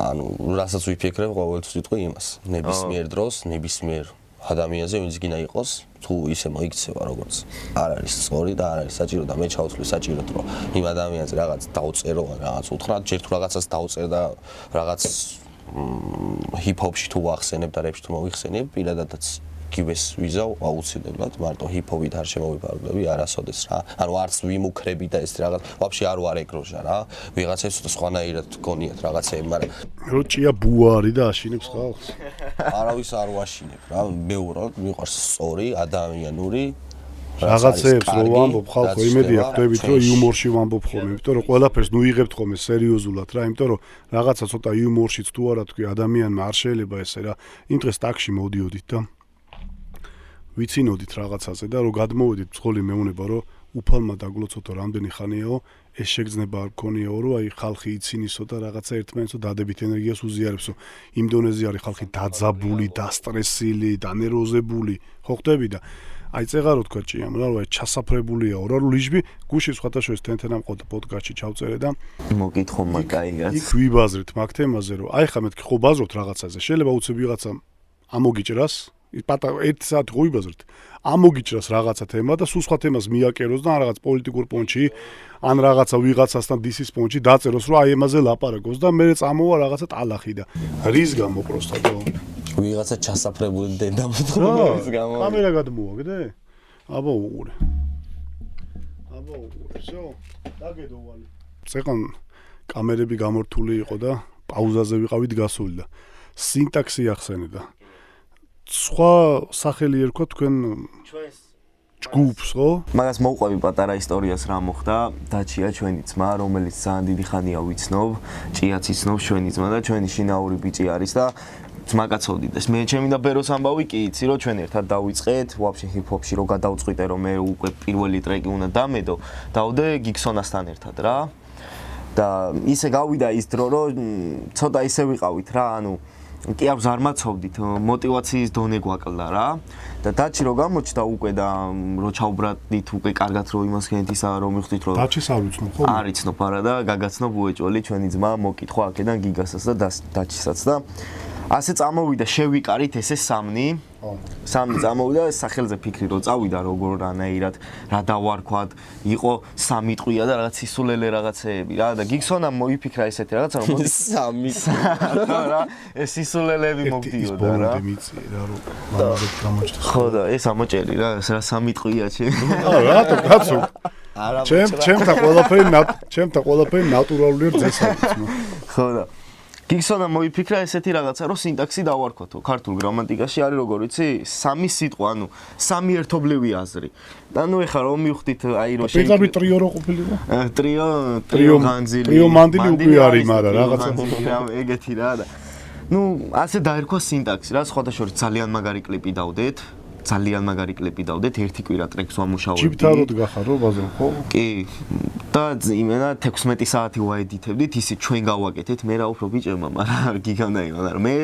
ანუ რასაც ვიფიქრებ ყოველთვის ვიტყვი იმას ნებისმიერ დროს ნებისმიერ ადამიანზე ვინც გინდა იყოს თუ ისე მოიქცევა როგორც არ არის სწორი და არ არის საჭირო და მე ჩავთვლი საჭიროდ რომ იმ ადამიანზე რაღაც დაუწერო რაღაც უთხრა ჯერ თუ რაღაცას დაუწერ და რაღაც ჰიპ-ჰოპში თუ ვახსენებ და რეპში თუ მოიხსენებ პირადადაც გიბეს ვიზავ აუცილებლად, მარტო ჰიპ-ჰოპით არ შემოვიფარგლები არასოდეს რა. ანუ არც ვიმუქრები და ეს რაღაც, ვაფშე არ ვარ ეგროჟა რა. ვიღაცებს სხვანაირად გონიათ რაღაცეები, მაგრამ რო ჭია ბუა არის და აშინებს ხალხს. არავის არ ვაშინებ რა. მე უბრალოდ მიყვარს სწორი, ადამიანური რაღაცეებს რო ვამბობ ხალხო, იმედია ხვდებით რომ იუმორში ვამბობ ხოლმე, იმიტომ რომ ყველაფერს ნუ იღებთ ხოლმე სერიოზულად რა, იმიტომ რომ რაღაცა ცოტა იუმორშიც თუ არა თქვი ადამიანმა არ შეიძლება ესე რა. იმ დღეს ტაქსში მოდიოდით და ვიცინოდით რაღაცაზე და რო გადმოვედით მსხოლი მეუნება რომ უფალმა დაგლოცოთო რამდენი ხანიაო ეს შეგრძნება არ გქონიაო რომ აი ხალხი იცინისო და რაღაცა ერთმანეთსო დადებით ენერგიას უზიარებსო. იმ დონეზე არის ხალხი დაძაბული, დასტრესილი, დანერვოზებული, ხო ხვდები და აი წეღა რო თქვა ჭიამ რა რომ ჩასაფრებულია რა რომ ლიჟბი გუში სხვათა შორის თენთენამ ყოთ პოდკასტში ჩავწერე და მოგითხო მაგაიგაც იქ ვიბაზრეთ მაგ თემაზე რომ აი ხა მეთქი ხო ბაზრობთ რაღაცაზე შეიძლება უცებ ვიღაცა ამოგიჭრას პატა 1 საათი ხო ვიბაზრეთ ამოგიჭრას რაღაცა თემა და სულ სხვა თემას მიაკეროს და რაღაც პოლიტიკურ პონჩი ან რაღაცა ვიღაცასთან დისის პონჩი დაწეროს რომ აი ემაზე ლაპარაკოს და მე წამოვა რაღაცა ტალახი და რის გამო პროსტატო ვიღაცა ჩასაფრებული დედამოთხოვრის გამო. კამერა გადმოვაგდე? აბა უყურე. всё, დაგედოვალი. წეყან კამერები გამორთული იყო და პაუზაზე ვიყავით გასული და სინტაქსი ახსენე და სხვა სახელი ერქვა თქვენ ჯგუფს, ხო? მაგას მოვყვები პატარა ისტორიას რა მოხდა. დაჩია ჩვენი ძმა, რომელიც ძალიან დიდი ხანია ვიცნობ, ჭიაც იცნობს ჩვენი ძმა და ჩვენი შინაური ბიჭი არის და ძმაკაცოვდიდეს. მე ჩემი და ბეროს ამბავი კი იცი რომ ჩვენ ერთად დავიწყეთ, ვაფშე ჰიპ-ჰოპში რო გადავწყვიტე რომ მე უკვე პირველი ტრეკი უნდა დამედო, დავდე გიქსონასთან ერთად რა. და ისე გავიდა ის დრო რომ ცოტა ისე ვიყავით რა, ანუ კი აქვს არ მაცოვდით, мотиваციის დონე გვაკლდა რა. და დაჩი რო გამოჩნდა უკვე და რო ჩაუბრადით უკვე კარგად რო იმას ქენით ისა რომ მივხვდით რომ დაჩის არ ვიცნობ ხო? არ იცნობ არა და გაგაცნობ უეჭველი ჩვენი ძმა მოკითხვა აქედან გიგასაც და დაჩისაც და ასე წამოვიდა შევიკარით ესე სამნი წამოვიდა სახელზე ფიქრი რომ წავიდა როგორ რანაირად რა დავარქვათ იყო სამი ტყვია და რაღაც სისულელე რაღაცეები რა და გიქსონამ მოიფიქრა ესეთი რაღაცა რომ მოდი სამი რა ეს სისულელები მოგდიოდა რა რა რომ მაგალითად გამოჩნდა ხო და ეს ამოჭერი რა რა სამი ტყვია ჩემი რატო კაცო ჩემთა ყველაფერი ნატურალური ძესაა ხო და გიქსონამ მოიფიქრა ესეთი რაღაცა რომ სინტაქსი დავარქვათო ქართულ გრამატიკაში არის როგორ ვიცი სამი სიტყვა ანუ სამი ერთობლივი აზრი და ნუ ეხა რომ მივხვდით აი რომ შეიძლება ტრიო რო ყოფილიყო ტრიო განძილი ტრიო მანდილი უკვე არის მაგრამ რაღაცა ეგეთი რა და ნუ ასე დაერქვა სინტაქსი რა სხვათა შორის ძალიან მაგარი კლიპი დავდეთ ძალიან მაგარი კლიპი დავდეთ ერთი კვირა ტრეკს ვამუშავებდი ჯიბთაროდ გახარო ბაზრო ხო კი და იმენა 16 საათი ვაედიტებდით ისე ჩვენ გავაკეთეთ მე რა უფრო ბიჭებმა მაგრამ გიგანდა იმანა რომ მე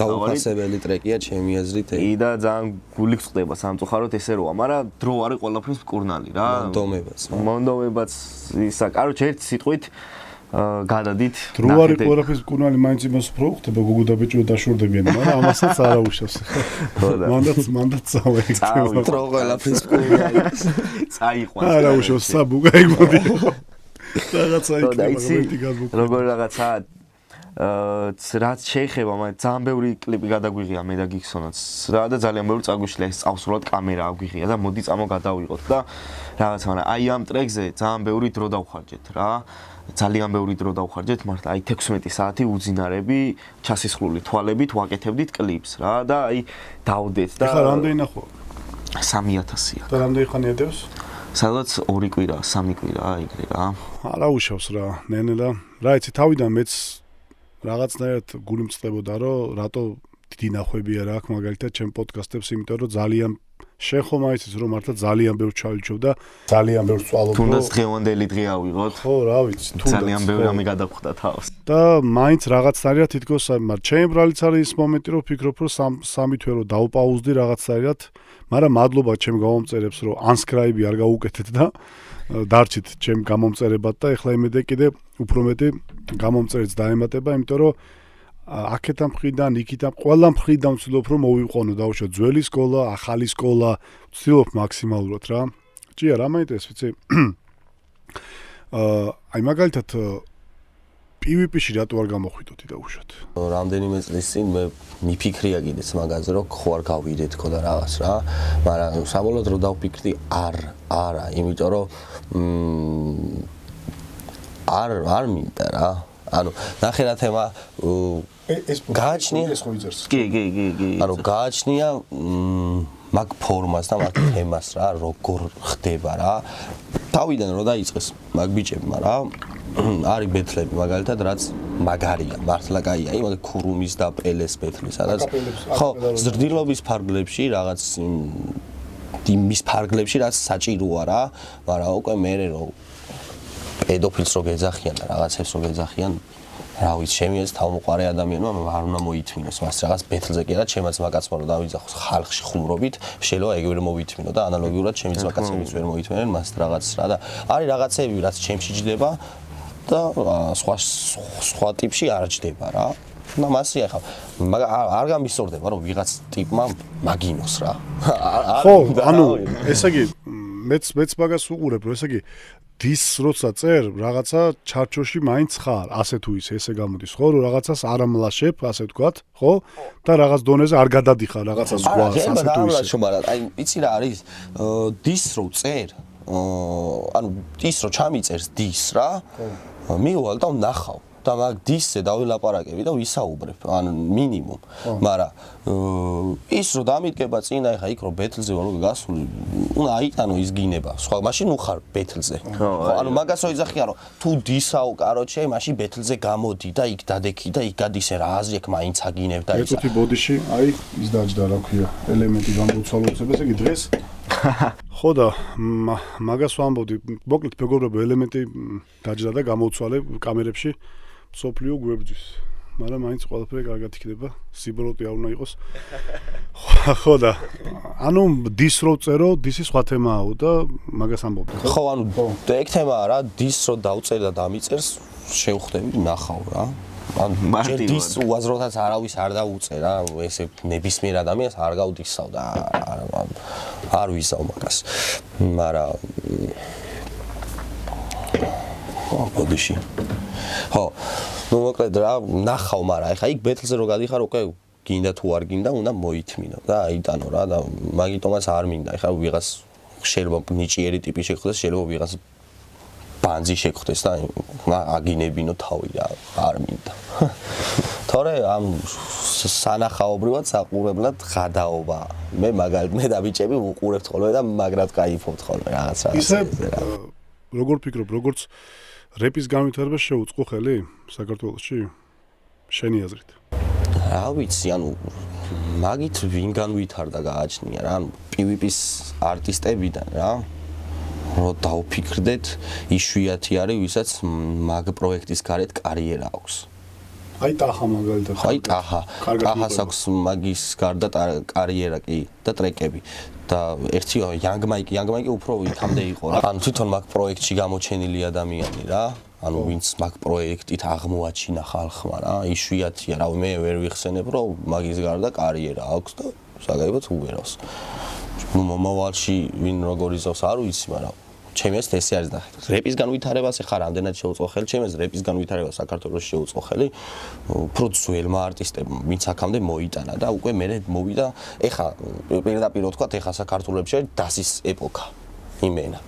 დაუფასებელი ტრეკია ჩემი აზრით კი და ძალიან გული ხდება სამწუხაროდ ესე როა მაგრამ დრო არის ყველაფრის მკურნალი რა მონდომებაც ისა კაროჩე ერთი სიტყვით გადადით დრო არის ყველაფრის მკურნალი მაინც იმას უფრო ხდება გოგო და ბიჭო დაშორდებიან მაგრამ ამასაც არ აუშავს მანდაც წავექცევა დრო ყველაფრის მკურნალი წაიყვანს არ აუშავს საბუგა იგოდი რაღაცა იქნება როგორ რაღაცა რაც შეეხება მაგრამ ძალიან ბევრი კლიპი გადაგვიღია მე და გიქსონაც რა და ძალიან ბევრი წაგვიშლია ეს წავსრულად კამერა აგვიღია და მოდი წამოგადავიღოთ და რაღაცა მაგრამ აი ამ ტრეკზე ძალიან ბევრი დრო დავხარჯეთ რა ძალიან ბევრი დრო დავხარჯეთ მართლა აი 16 საათი უძინარები ჩასისხლული თვალებით ვაკეთებდით კლიპს რა და აი დავდეთ და ხა რამდენი ნახო 3000-ია და რამდენი ხანია დევს სადაც 2 კვირა 3 კვირა ეგრე რა არა უშავს რა ნენელა რა იცი თავიდან მეც რაღაცნაირად გული მწყდებოდა რომ რატო დიდი ნახვებია რა აქ მაგალითად ჩემ პოდკასტებს იმიტომ რომ ძალიან შენ ხომ აიცის რომ მართლა ძალიან ბევრ ჩავილჩევ და ძალიან ბევრ წვალობ თუნდაც დღევანდელი დღე ავიღოთ ხო რა ვიცი თუნდაც ძალიან ბევრი ამი გადაგხვდა თავს და მაინც რაღაცნაირად თითქოს მაგრამ ჩემ ბრალიც არის ის მომენტი რომ ფიქრობ რომ სამი თვე რომ დავპაუზდი რაღაცნაირად მაგრამ მადლობა ჩემ გამომწერებს რომ unscribe არ გაუკეთეთ და დარჩით ჩემ გამომწერებად და ეხლა იმედე კიდე უფრო მეტი გამომწერიც დაემატება იმიტომ რომ აქეთან მხრიდან, იქიდან, ყველა მხრიდან ვცდილობ რომ მოვიყვანო დავუშვა ძველი სკოლა, ახალი სკოლა, ვცდილობ მაქსიმალურად რა. ჭია რა მაინტერესებს, ვიცი? აი მაგალითად PvP-ში რატო არ გამოხვიდოდი და უშოთ? რამდენიმე წლის წინ მე მიფიქრია კიდეც მაგაზე რომ ხო არ გავიდე თქო და რაღაც რა, მაგრამ საბოლოოდ რომ დავფიქრდი არა, იმიტომ რომ არ მინდა რა. ანუ ნახე რა თემა გააჩნია ეს ხო იძერს. კი. ანუ გააჩნია მაგ ფორმას და მაგ თემას რა, როგორ ხდება რა. თავიდან რო დაიწყეს მაგ ბიჭებმა რა, არის ბეთლები მაგალითად, რაც მაგარია, მართლა კაია, იმაგ ქურუმის და პელეს ბეთლი, სადაც ხო, ზრდილობის ფარგლებში რაღაც იმის ფარგლებში რაც საჭიროა რა, მაგრამ უკვე მერე რო პედოფილს რო გეძახიან და რაღაცებს რო გეძახიან, რა ვიცი, ჩემი ეს თავმოყარე ადამიანმა არ უნდა მოითმინოს მას რაღაც ბეთლზე კი არა, ჩემაც მაგაცმა რო დავიძახოს ხალხში ხუმრობით, შეიძლება ეგ ვერ მოვითმინო და ანალოგიურად ჩემი მაგაცებიც ვერ მოითმენენ მას რაღაც რა და არის რაღაცები, რაც ჩემში ჯდება და სხვა ტიპში არ ჯდება რა. და მასია ხა არ გამისორდება რომ ვიღაც ტიპმა მაგინოს რა. ხო, ანუ ესე იგი მეც მაგას უყურებ, რომ ესე იგი დის როცა წერ რაღაცა ჩარჩოში მაინც ხარ, ასე თუ ისე ესე გამოდის, ხო, რომ რაღაცას არ ამლაშებ, ასე ვთქვათ, ხო? და რაღაც დონეზე არ გადადიხარ რაღაცას გვას, ასე თუ ისე. მაგრამ აი, იცი რა არის? დის რო წერ, ანუ დის რო ჩამიწერს დის რა, მივალ და ვნახავ. და მაგ დისზე დავილაპარაკები და ვისაუბრებ, ანუ მინიმუმ. მაგრამ ის რო დამიდგება წინა ეხა იქ რო ბეთლზე ვარ გასული, უნდა აიტანო ის გინება. სხვა მაშინ უხარ ბეთლზე. ხო, ანუ მაგას რო იძახიან რომ თუ დისაო, კაროჩე, მაშინ ბეთლზე გამოდი და იქ დადექი და იქ გადისე რა აზრი აქვს, მაინც აგინებ და ისა. ეწუთი ბოდიში, აი, ის დაჯდა რა ქვია, ელემენტი გამოცვალოებს, ესე იგი დღეს ხო და მაგას ვამბობდი, მოკლედ მეგობრებო, ელემენტი დაჯდა და გამოცვალე კამერებში. სოფლიო გვებძვის, მაგრამ მაინც ყველაფერი კარგად იქნება, სიბოროტე არ უნდა იყოს. ხო და ანუ დის რო წერო, დისი სხვა თემაა და მაგას ამბობდი. ხო, ანუ ეგ თემაა რა, დის რო დავწერ და დამიწერს, შევხვდები, ნახავ რა. ანუ დის უაზროდაც არავის არ დაუწერ რა, ესე ნებისმიერ ადამიანს არ გავდისავ და არ ვისავ მაგას. მაგრამ ბოდიში. ხო, ну მოკლედ რა, ნახავ, მაგრამ ეხა იქ ბეთლზე რო გადიხარ, უკვე გინდა თუ არ გინდა, უნდა მოითმინო და აიტანო რა და მაგიტომაც არ მინდა. ეხა ვიღას შეიძლება ნიჭიერი ტიპი შეგხვდეს, შეიძლება ვიღას ბანძი შეგხვდეს და აგინებინო თავი რა, არ მინდა. თორე ამ სანახაობრივად საყურებლად ღადაობა. მე მაგალითად მე და ბიჭები ვუყურებთ ხოლმე და მაგრად кайფობთ ხოლმე რაღაცა. ისე როგორ ფიქრობ, როგორც რეპის განვითარება შეუწყო ხელი საქართველოში? შენი აზრით? რა ვიცი, ანუ მაგით ვინ განვითარდა გააჩნია რა, ანუ PvP-ის არტისტებიდან რა. რომ დავფიქრდეთ, იშვიათი არის, ვისაც მაგ პროექტის გარეთ კარიერა აქვს. აი ტახა მაგალითად. აი ტახას აქვს მაგის გარდა კარიერა კი და ტრეკები. და ერთი Young Mike უფრო ვითამდე იყო რა. ანუ თვითონ მაგ პროექტში გამოჩენილი ადამიანი რა. ანუ ვინც მაგ პროექტით აღმოაჩინა ხალხმა რა, იშვიათია რა, მე ვერ ვიხსენებ რომ მაგის გარდა კარიერა აქვს და საგაიბოთ უღერავს. მომავალში ვინ როგორ იზავს არ ვიცი, მაგრამ ჩემი ეს ესე არის ნახეთ. რეპის განვითარებას ეხა რამდენად შეუწყო ხელი, ჩემი ეს რეპის განვითარებას საქართველოში შეუწყო ხელი, უფრო ძველმა არტისტებმა, ვინც აქამდე მოიტანა და უკვე მე მოვიდა, ეხა პირდაპირ ვთქვათ, ეხა საქართველოში დასის ეპოქა. იმენა.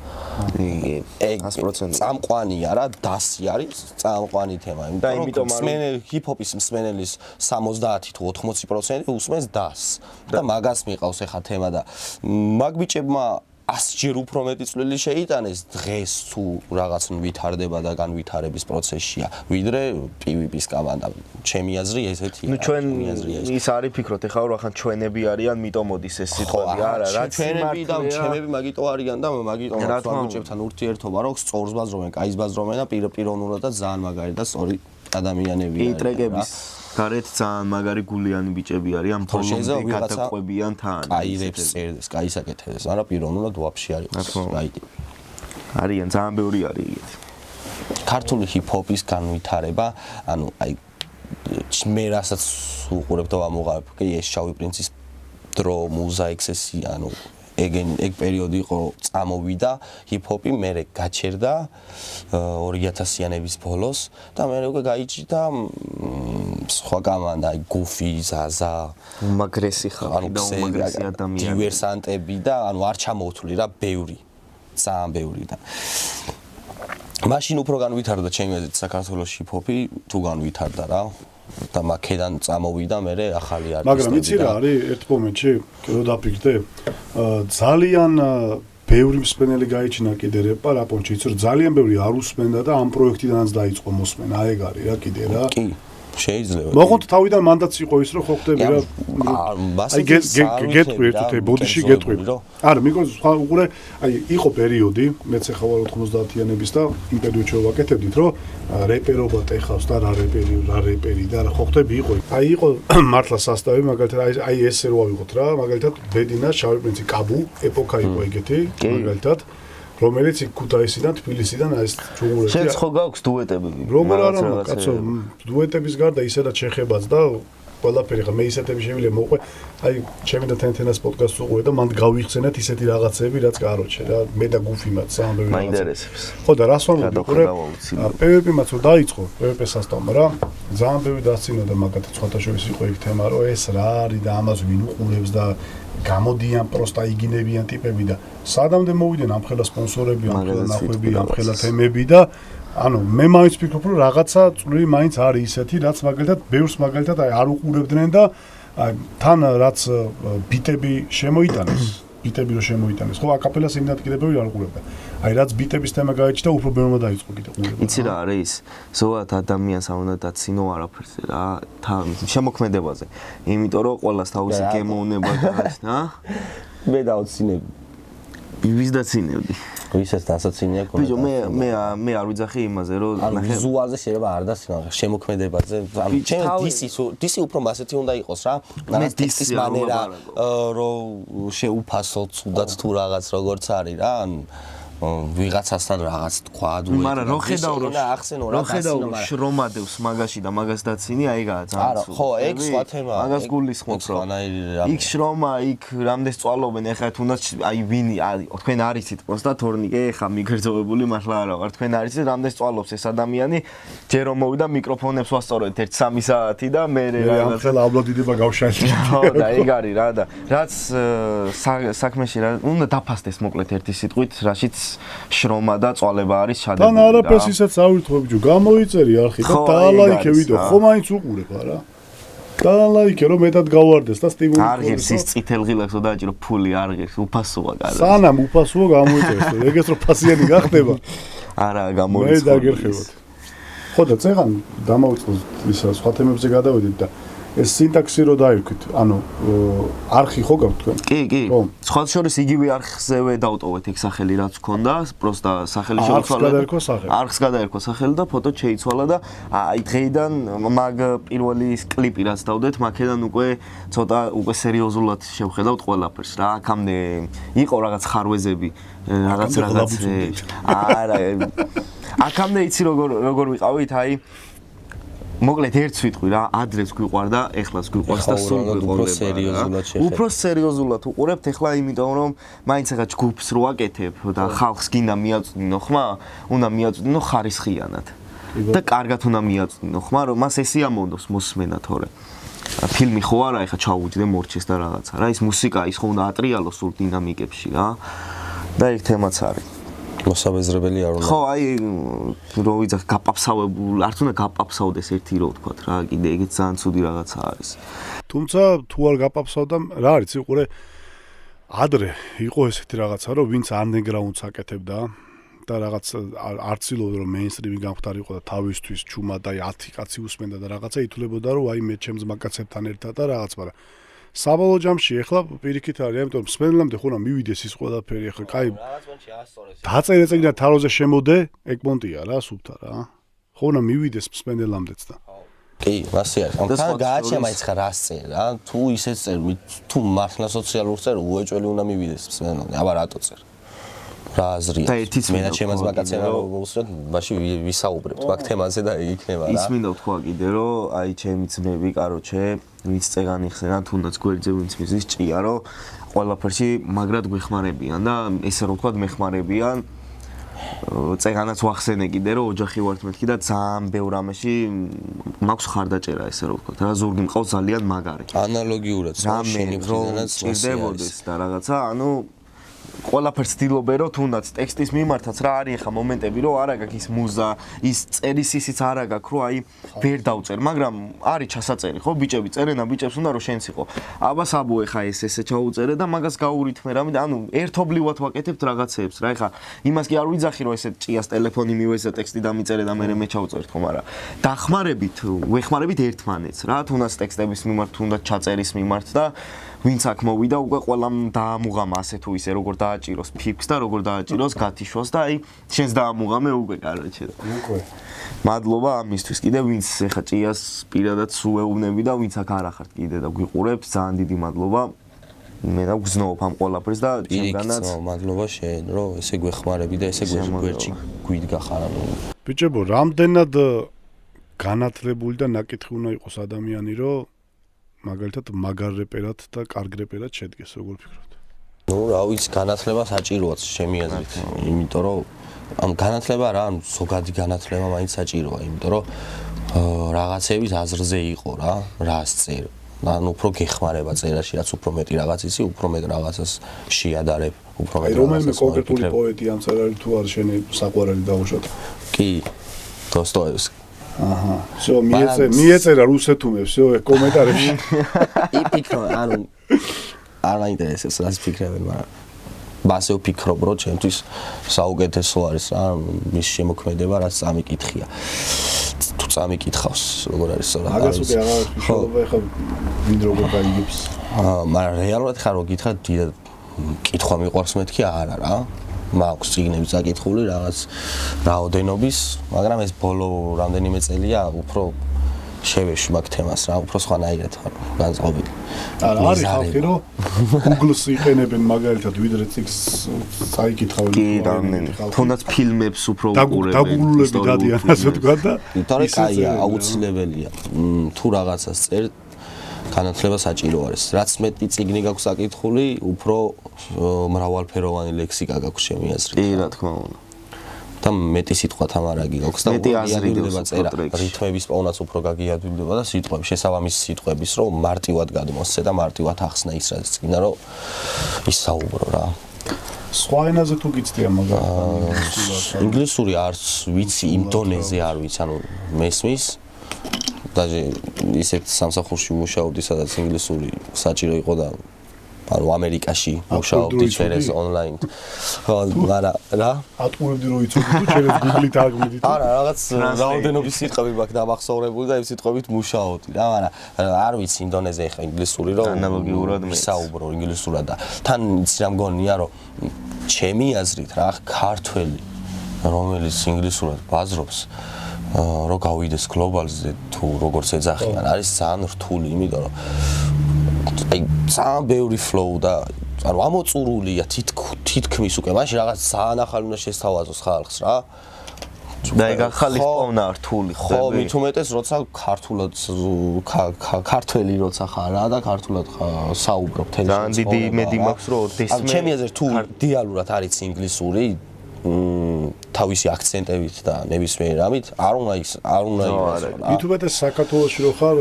100% წამყვანია რა, დასი არის წამყვანი თემა. იმიტომ რომ ჰიპ-ჰოპის მსმენელის 70 თუ 80% უსმენს დასს. და მაგას მიყავს ეხა თემა და მაგ ბიჭებმა 100 ჯერ უფრო მეტი წვლილი შეიტანეს დღეს თუ რაღაც ვითარდება და განვითარების პროცესშია, ვიდრე PvP-ის კამანდა. ჩემი აზრი ესეთია. ნუ ჩვენ ის არის ფიქრობთ ეხლა რომ ახან ჩვენები არიან, მიტომ მოდის ეს სიტყვები არა, რაც ჩვენები და ჩემები მაგიტო არიან და მაგიტო ბიჭებთან ურთიერთობა რო სწორს ბაზრობენ, კაის ბაზრობენ და პიროვნულადაც ძალიან მაგარი და სწორი ადამიანები არიან. ტრეკების გარეთ ძალიან მაგარი გულიანი ბიჭები არიან, ბოლომდე გადაყვებიან თან. კაი რეპს წერდეს, კაი საკეთებს, მაგრამ პიროვნულად ვაფშე არ იყოს. რაიტი. არიან ძალიან ბევრი არის ეგეთი. ქართული ჰიპ-ჰოპის განვითარება, ანუ აი მე რასაც უყურებ და ვამოღებ, კი ეს შავი პრინცის დრო, მუზა, ექსესი, ანუ ეგ პერიოდი იყო წამოვიდა ჰიპ-ჰოპი, მერე გაჩერდა 2000-იანების ბოლოს და მერე უკვე გაიჭირდა სხვა კამანდა, გუფი, ზაზა, უმაგრესი ხალხი და უმაგრესი ადამიანები. დივერსანტები და ანუ არ ჩამოვთვლი რა, ბევრი, ძალიან ბევრი და მაშინ უფრო განვითარდა ჩემი აზრით საქართველოს ჰიპ-ჰოპი, თუ განვითარდა რა. და მაქედან წამოვიდა მერე ახალი არტისტები. მაგრამ იცი რა არის ერთ მომენტში, რო დაფიქრდე, ძალიან ბევრი მსმენელი გაიჩინა კიდე რეპა რა პონჩი, იცი რომ ძალიან ბევრი არ უსმენდა და ამ პროექტიდანაც დაიწყო მოსმენა, ეგ არის რა კიდე რა. კი, შეიძლება. მოხოთ თავიდან მანდაც იყო ის რომ ხო ხდები რა. აი გეტყვი ერთუთე ბოდიში გეტყვი. არა, მიგონს სხვა უყურე, აი იყო პერიოდი, მეც ახლა ვარ 90-იანების და იმ პერიოდში ვაკეთებდით, რომ რეპერობა ტეხავს და რა რეპერი და რა ხო ხდები იყო. აი იყო მართლა სასტავი, მაგალითად აი ესე რო ავიღოთ რა, მაგალითად ბედინა, შავი პრინცი, კაბუ, ეპოქა იყო ეგეთი, მაგალითად რომელიც ქუთაისიდან, თბილისიდან ეს ჯგუფები. შენც ხო გაქვს დუეტები? როგორ არა, კაცო, დუეტების გარდა ისედაც შეხებაც და ყველაფერი ხა მე ისეთები შემიძლია მოყვე. აი, ჩემი და თენთენას პოდკასტს უყურე და მანდ გავიხსენეთ ისეთი რაღაცები, რაც კაროჩე რა, მე და გუფი მათ ძალიან ბევრი რაღაცა. მაინტერესებს. ხო და რას ვამბობ, უყურე. PvP-მაც რო დაიწყო, PvP სასტავმა რა, ძალიან ბევრი დასწინოდა მაგათაც სხვათაშორის იყო იქ თემა, რომ ეს რა არის და ამას ვინ უყურებს და გამოდიან პროსტა იგინებიან ტიპები და სადამდე მოვიდნენ ამხელა სპონსორები, ამხელა ნახვები, ამხელა თემები და ანუ მე მაინც ვფიქრობ რომ რაღაცა წვლილი მაინც არის ისეთი, რაც მაგალითად ბევრს მაგალითად აი არ უყურებდნენ და თან რაც ბიტები შემოიტანეს, ბიტები რო შემოიტანეს, ხო აკაპელას იმდანაც კიდე ბევრი არ უყურებდა. აი რაც ბიტების თემა გაიჭდა, უფრო ბევრმა დაიწყო კიდე ყურება. იცი რა არის? ზოგადად ადამიანს არ უნდა დაცინო არაფერზე რა, შემოქმედებაზე. იმიტომ რომ ყველას თავისი გემოვნება გააჩნდა, რა? მე დავცინები. ვის დაცინებდი? ვისაც დასაცინია ქონდა. ბიჭო, მე არ ვიძახი იმაზე, რომ ანუ ვიზუალზე შეიძლება არ დაცინო, შემოქმედებაზე. ანუ ჩემ დისი უფრო მასეთი უნდა იყოს რა. მე დისის მანერა რომ შეუფასო ცუდად თუ რაღაც როგორც არის რა, ანუ ვიღაცასთან რაღაც თქვა დუეტი. მაგრამ რო ხედავ რომ შრომადევს მაგაში და მაგას დაცინი, აი რა ძალიან. არა, ხო, ეგ სხვა თემაა. მაგას გულისხმობს რომ იქ შრომა, იქ რამდენს წვალობენ, ეხლა თუნდაც აი ვინი არის, თქვენ არიცით პოსტა თორნიკე, ეხლა მიგრძოვებული მართლა არა ვარ. თქვენ არიცით რამდენს წვალობს ეს ადამიანი, ჯერ რომ მოვიდა მიკროფონებს ვასწორეთ 1-3 საათი და მე რაღაც ხელა აბლოდიდება გავშალეთ. ხო და ეგ არის რა და რაც საქმეში რა უნდა დაფასდეს მოკლედ ერთი სიტყვით, რაშიც შრომა და წვალება არის ჩადებული. თან არაფერს ისაც ავითხოვ ბიჭო, გამოიწერი არხი და დაალაიქე ვიდეო, ხო მაინც უყურებ არა? დაალაიქე რომ მეტად გავარდეს და სტიმული არ ღირს ის წითელ ღილაკს რომ დააჭირო ფული არ ღირს, უფასოა კარგი. სანამ უფასოა გამოიწერეს, ეგეც რომ ფასიანი გახდება. არა, გამოიცხო. მე დაგერხებოდ. ხო და წეღან დამოვიწყოთ ისა სხვა თემებზე გადავედით და ეს სინტაქსი რო დაირქვით, ანუ არხი ხო გაქვთ თქვენ? კი. სხვა შორის იგივე არხზევე დავტოვეთ ეგ სახელი რაც გქონდა, პროსტა სახელი შეიცვალა. არხს გადაერქვა სახელი და ფოტო შეიცვალა და აი დღეიდან მაგ პირველი კლიპი რაც დავდეთ, მაქედან უკვე ცოტა უკვე სერიოზულად შევხედავთ ყველაფერს რა. აქამდე იყო რაღაც ხარვეზები, რაღაც არა. აქამდე იცი როგორ ვიყავით, აი მოკლედ ერთს ვიტყვი რა, ადრეს გვიყვარდა, ეხლაც გვიყვარს და სულ გვიყვარდება. უფრო სერიოზულად უყურებთ ეხლა, იმიტომ რომ მაინც ახლა ჯგუფს რო აკეთებ და ხალხს გინდა მიაწვდინო ხმა, უნდა მიაწვდინო ხარისხიანად. და კარგად უნდა მიაწვდინო ხმა, რომ მას ესე ამონდოს მოსმენა თორე. ფილმი ხო არა, ეხლა ჩაუვიჯდე მორჩეს და რაღაცა რა, ის მუსიკა ის ხო უნდა ატრიალოს სულ დინამიკებში რა. და ეგ თემაც არის. მოსაბეზრებელი არ უნდა. ხო, აი რო ვიძახ გაპაფსავებულ, არც უნდა გაპაფსავდეს ერთი რო ვთქვა რა, კიდე ეგეც ძალიან ცუდი რაღაცა არის. თუმცა თუ არ გაპაფსავდა, რა არის, უყურე ადრე იყო ესეთი რაღაცა, რომ ვინც underground-ს აკეთებდა და რაღაც არ ცდილობდა რომ mainstream-ი გამختارიყო და თავისთვის ჩუმა და 10 კაცი უსმენდა და რაღაცა ითვლებოდა რომ აი მე ჩემს მაგაცებთან ერთად და რაღაც, მაგრამ საბოლოო ჯამში ეხლა პირიქით არის, ამიტომ მსმენელამდე ხო რა მივიდეს ის ყველაფერი, ეხლა კაი რაღაც მომენტში ასწორეს. დაწერე წიგნა თაროზე შემოდე, ეგ პონტია რა, სუფთა რა. ხო რა მივიდეს მსმენელამდეც და. კი, ასე არის. ამიტომ გააჩია მაინც ხა რას წერ რა, თუ ისე წერ, თუ მართლა სოციალურ წერ უეჭველი უნდა მივიდეს მსმენელამდე, აბა რატო წერ? რა აზრია და ერთიც მე და მინდა ჩემს ვთქვა მაგაცემა კიდე, რომ უსურვოთ მაშინ ვისაუბრებთ მაგ თემაზე და იქნება რა ის მინდა ვთქვა კიდე რომ აი ჩემი ძმები კაროჩე ვინც წეგანი ხსენა თუნდაც გვერდზე ვინც მიზის ჭია რომ ყველაფერში მაგრად გვეხმარებიან და ესე რომ ვთქვა მეხმარებიან წეგანაც ვახსენე კიდე რომ ოჯახი ვართ მეთქი და ძალიან ბევრ ამაში მაქვს ხარდაჭერა ესე რომ ვთქვა რა ზურგი მყავს ძალიან მაგარი ანალოგიურად რამე რომ ჭირდებოდეს და რაღაცა ანუ ყველაფერს ცდილობენ რომ თუნდაც ტექსტის მიმართაც რა არის ხა მომენტები რომ არა გაქვს ის მუზა ის წერის ისიც არა გაქვს რომ აი ვერ დავწერ მაგრამ არის ჩასაწერი ხო ბიჭები წერენ და ბიჭებს უნდა რომ შენც იყო აბა საბუ ეხა ესე ჩაუწერე და მაგას გაურითმე რამე და ანუ ერთობლივად ვაკეთებთ რაღაცეებს რა ეხა იმას კი არ ვიძახი რომ ესე ჭიას ტელეფონი მივეზე ტექსტი დამიწერე და მე ჩაუწერთ ხო მაგრამ დახმარებით ვეხმარებით ერთმანეთს რა თუნდაც ტექსტების მიმართ თუნდაც ჩაწერის მიმართ და ვინც აქ მოვიდა უკვე ყველამ დაამუღამა ასე თუ ისე როგორ დააჭიროს ფიფქს და როგორ დააჭიროს გათიშოს და აი შენს დაამუღამე უკვე კაროჩე უკვე მადლობა ამისთვის კიდე ვინც ეხა ჭიას პირადად სუეუბნები და ვინც აქ არ ახართ კიდე და გვიყურებთ ძალიან დიდი მადლობა მე და გზნობ ამ ყველაფერს და ჩემგანაც მადლობა შენ რომ ესე გვეხმარები და ესე გვერდში გვიდგა ხარ ანუ ბიჭებო რამდენად განათლებული და ნაკითხი უნდა იყოს ადამიანი რომ მაგალითად მაგარ რეპერად და კარგ რეპერად შედგეს როგორ ფიქრობთ? ნუ რა ვიცი განათლება საჭიროა ჩემი აზრით იმიტომ რომ ამ განათლება რა ანუ ზოგადი განათლება მაინც საჭიროა იმიტომ რომ რაღაცების აზრზე იყო რა რას წერ ანუ უფრო გეხმარება წერაში რაც უფრო მეტი რაღაც ისი უფრო მეტ რაღაცას შეადარებ უფრო მეტ რომელიმე კონკრეტული პოეტი ამ წერალი თუ არ შენი საყვარელი დაუშვათ კი დოსტოევსკი აჰა всё მიეწერა რუსეთუმე всё კომენტარებში იფიქრო ანუ არ მაინტერესებს რას ფიქრობენ მაგრამ ბასო ფიქრობ რომ ჩემთვის საუკეთესო არის რა მის შემოქმედება რაც წამიკითხია თუ წამიკითხავს როგორ არის რა მაგას უკვე აღარ ფიქრობ ეხლა ვინ როგორ გაიგებს მაგრამ რეალურად ხარ რომ გითხრათ დიდად კითხვა მიყვარს მეთქი არა რა მაქვს წიგნები წაკითხული რაღაც რაოდენობის მაგრამ ეს ბოლო რამდენიმე წელია უფრო შევეში მაგ თემას რა უფრო სხვანაირად ხარ განწყობილი არა არის ხალხი რომ Google-ს იყენებენ მაგალითად ვიდრე წიგნს წაიკითხავენ კი რამდენი თუნდაც ფილმებს უფრო უყურებენ დაგუგლულები დადიან ასე თქვა და თორე კაია აუცილებელია თუ რაღაცას წერ განათლება საჭირო არის რაც მეტი წიგნი გაქვს აკითხული უფრო მრავალფეროვანი ლექსიკა გაქვს ჩემი აზრით კი რა თქმა უნდა და მეტი სიტყვა თამარაგი გაქვს და გიადვილდება წერა რითმების პოვნაც უფრო გაგიადვილდება და სიტყვები შესაბამისი სიტყვების რომ მარტივად გადმოსცე და მარტივად ახსნა ის რაც წინა რომ ისაუბრო რა სხვა ენაზე თუ გიცდია მაგალითად ინგლისური არც ვიცი იმ დონეზე არ ვიცი ანუ მესმის даже ისეთ სამსახურში მუშაობდი სადაც ინგლისური საჭირო იყო და ანუ ამერიკაში მუშაობდი ჩვენს ონლაინ ხო მაგრამ რა ატყუებდი რომ იცოდი თუ ჩვენს Google-ით აგმედით არა რაღაც რაოდენობის სიტყვები მაქვს დამახსოვრებული და იმ სიტყვებით მუშაობდი რა მაგრამ არ ვიცი ინდონეზია ხა ინგლისური რომ ანალოგიურად ვისაუბრო ინგლისურად და თან იცი რა მგონია რომ ჩემი აზრით რა ქართველი რომელიც ინგლისურად ბაზრობს რო გავიდეს გლობალზე თუ როგორც ეძახიან არის ძალიან რთული იმიტომ რომ აი ძალიან ბევრი flow და ანუ ამოწურულია თითქმის უკვე მაშინ რაღაც ძალიან ახალი უნდა შესთავაზოს ხალხს რა და ეგ ახალი პოვნა რთული ხდება ხო მით უმეტეს როცა ქართულად ქართველი როცა ხარ რა და ქართულად საუბრობ თელეფონზე ძალიან დიდი იმედი მაქვს რომ ანუ ჩემი აზრით თუ დიალურად არის ინგლისური თავისი აქცენტებით და ნებისმიერ რამით არ უნდა იყოს ютуб-ეს საქართველოში რო ხარ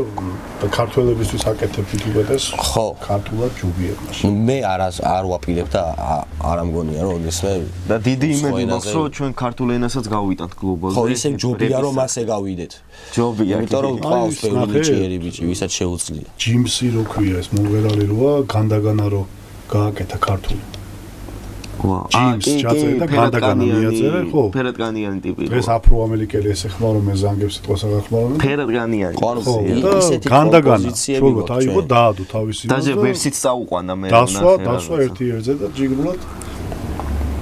ქართველებისთვის აკეთებ ютуб-ეს ხო ქართულად ჯობია მაშინ მე არ ვაპირებ და არ ამგონია რომ ისე და დიდი იმედი მაქვს რომ ჩვენ ქართულ ენასაც გავიტანთ გლობალზე ხო ისე ჯობია რომ ასე გავიდეთ ჯობია იმიტომ რომ ყავს ბევრი ჭიერი ბიჭი ვისაც შეუძლია ჯიმსი რო ქვია ეს მომღერალი როა განდაგანა რო გააკეთა ქართული ჯიმს ჩაწერე და განდაგანა მიაწერე ხო ფერატგანიანი ტიპი ეს აფრო-ამერიკელი ესე ხმარო მე ზანგებს სიტყვას აღხმარო ფერატგანიანი ხო ისეთი განდაგანა კომპოზიციები ხო დაიღო დაადო თავისი დაჟე ვერსიც წაუყვანა მე დასვა ერთი ერთზე და ჯიგრულად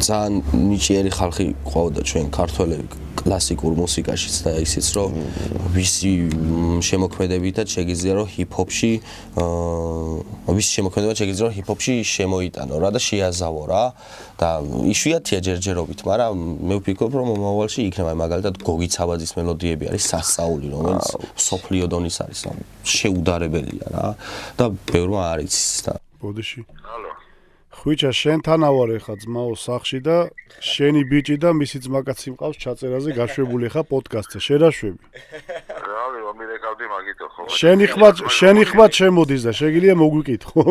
ძალიან ნიჭიერი ხალხი ყავდა ჩვენ ქართველები კლასიკურ მუსიკაშიც და ისიც რომ ვისი შემოქმედებითაც შეგიძლია რომ ჰიპ-ჰოპში ვისი შემოქმედებითაც შეგიძლია რომ ჰიპ-ჰოპში შემოიტანო რა და შეაზავო რა და იშვიათია ჯერჯერობით, მაგრამ მე ვფიქრობ რომ მომავალში იქნება მაგალითად გოგი ცაბაძის მელოდიები არის სასწაული, რომელიც სოფლიო დონის არის, შეუდარებელია რა და ბევრმა არ იცის და ბოდიში. ხვიჩა შენთან ავარ ეხა ძმაო სახში და შენი ბიჭი და მისი ძმაკაცი მყავს ჩაწერაზე გაშვებული ხა პოდკასტზე. შერაშვები. რავი, მომირეკავდი მაგითო ხო. შენი ხმად შემოდის და შეგიძლია მოგვიკითხო.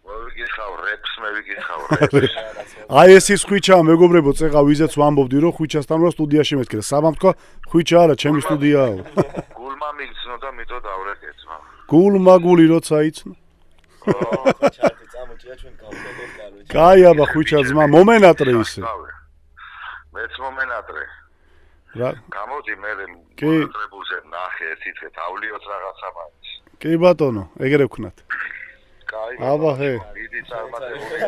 მოვიკითხავ რეპს, მევიკითხავ რეპს. აი ეს ის ხვიჩაა მეგობრებო, წეღა ვიზეც ვამბობდი რომ ხვიჩასთან რომ სტუდიაში მეთქე. საბამ თქვა ხვიჩა არა, ჩემი სტუდიაა. გულმა მიგცნო და მითო დავრეკე ძმა. გული როცა იცნო. კაი აბა ხვიჩა ძმა მომენატრე ისე. მეც მომენატრე. რა? გამოდი მე მონატრებულზე ნახე სიტყვით ავლიოთ რაღაცა მაინც. კი ბატონო, ეგრე ვქნათ. კაი. აბა ჰე. მიდი წარმატებული.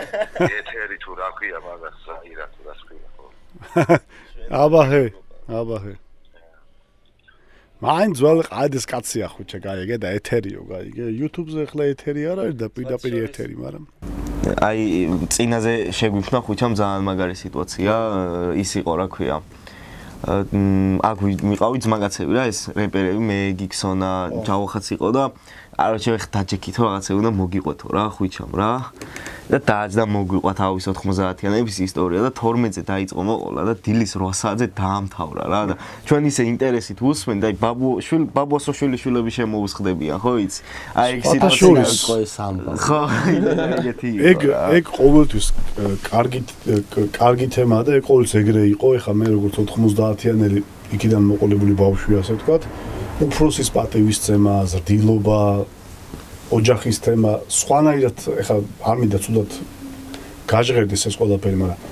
ეთერი თუ რა ქვია მაგას, ირა თუ რა ქვია ხო. აბა ჰე. მაინც ვალ ყადეს კაცია ხვიჩა, გაიგე და ეთერიო, გაიგე. YouTube-ზე ხლა ეთერი არ არის და პირდაპირ ეთერი, მაგრამ აი წინაზე შეგვიფნა ხვიჩამ ძალიან მაგარი სიტუაცია ის იყო რა ქვია აქ მიყავი ძმაკაცები რა ეს რეპერები მე გიქსონა ჯავახაც იყო და არჩევ ხ დაჯექითო რაღაცები უნდა მოგიყვეთო რა ხვიჩამ რა და დააძდა მოგვიყვა თავის 90-იანების ისტორია და 12-ზე დაიწყო მოყოლა და დილის 8 საათზე დაამთავრა რა და ჩვენ ისე ინტერესით ვუსმენ და აი ბაბუასოშვილიშვილები შემოუსხდებიან ხო იცი აი ეგ სიტუაცია იყო ეს ამბავი ხო ეგეთი ეგ ყოველთვის კარგი თემაა და ეგ ყოველთვის ეგრე იყო ეხა მე როგორც 90-იანელი იქიდან მოყოლებული ბავშვი ასე ვთქვათ უფროსის პატივისცემა ზრდილობა ოჯახის თემა სხვანაირად ეხა არ მინდა ცუდად გაჟღერდეს ეს ყველაფერი მაგრამ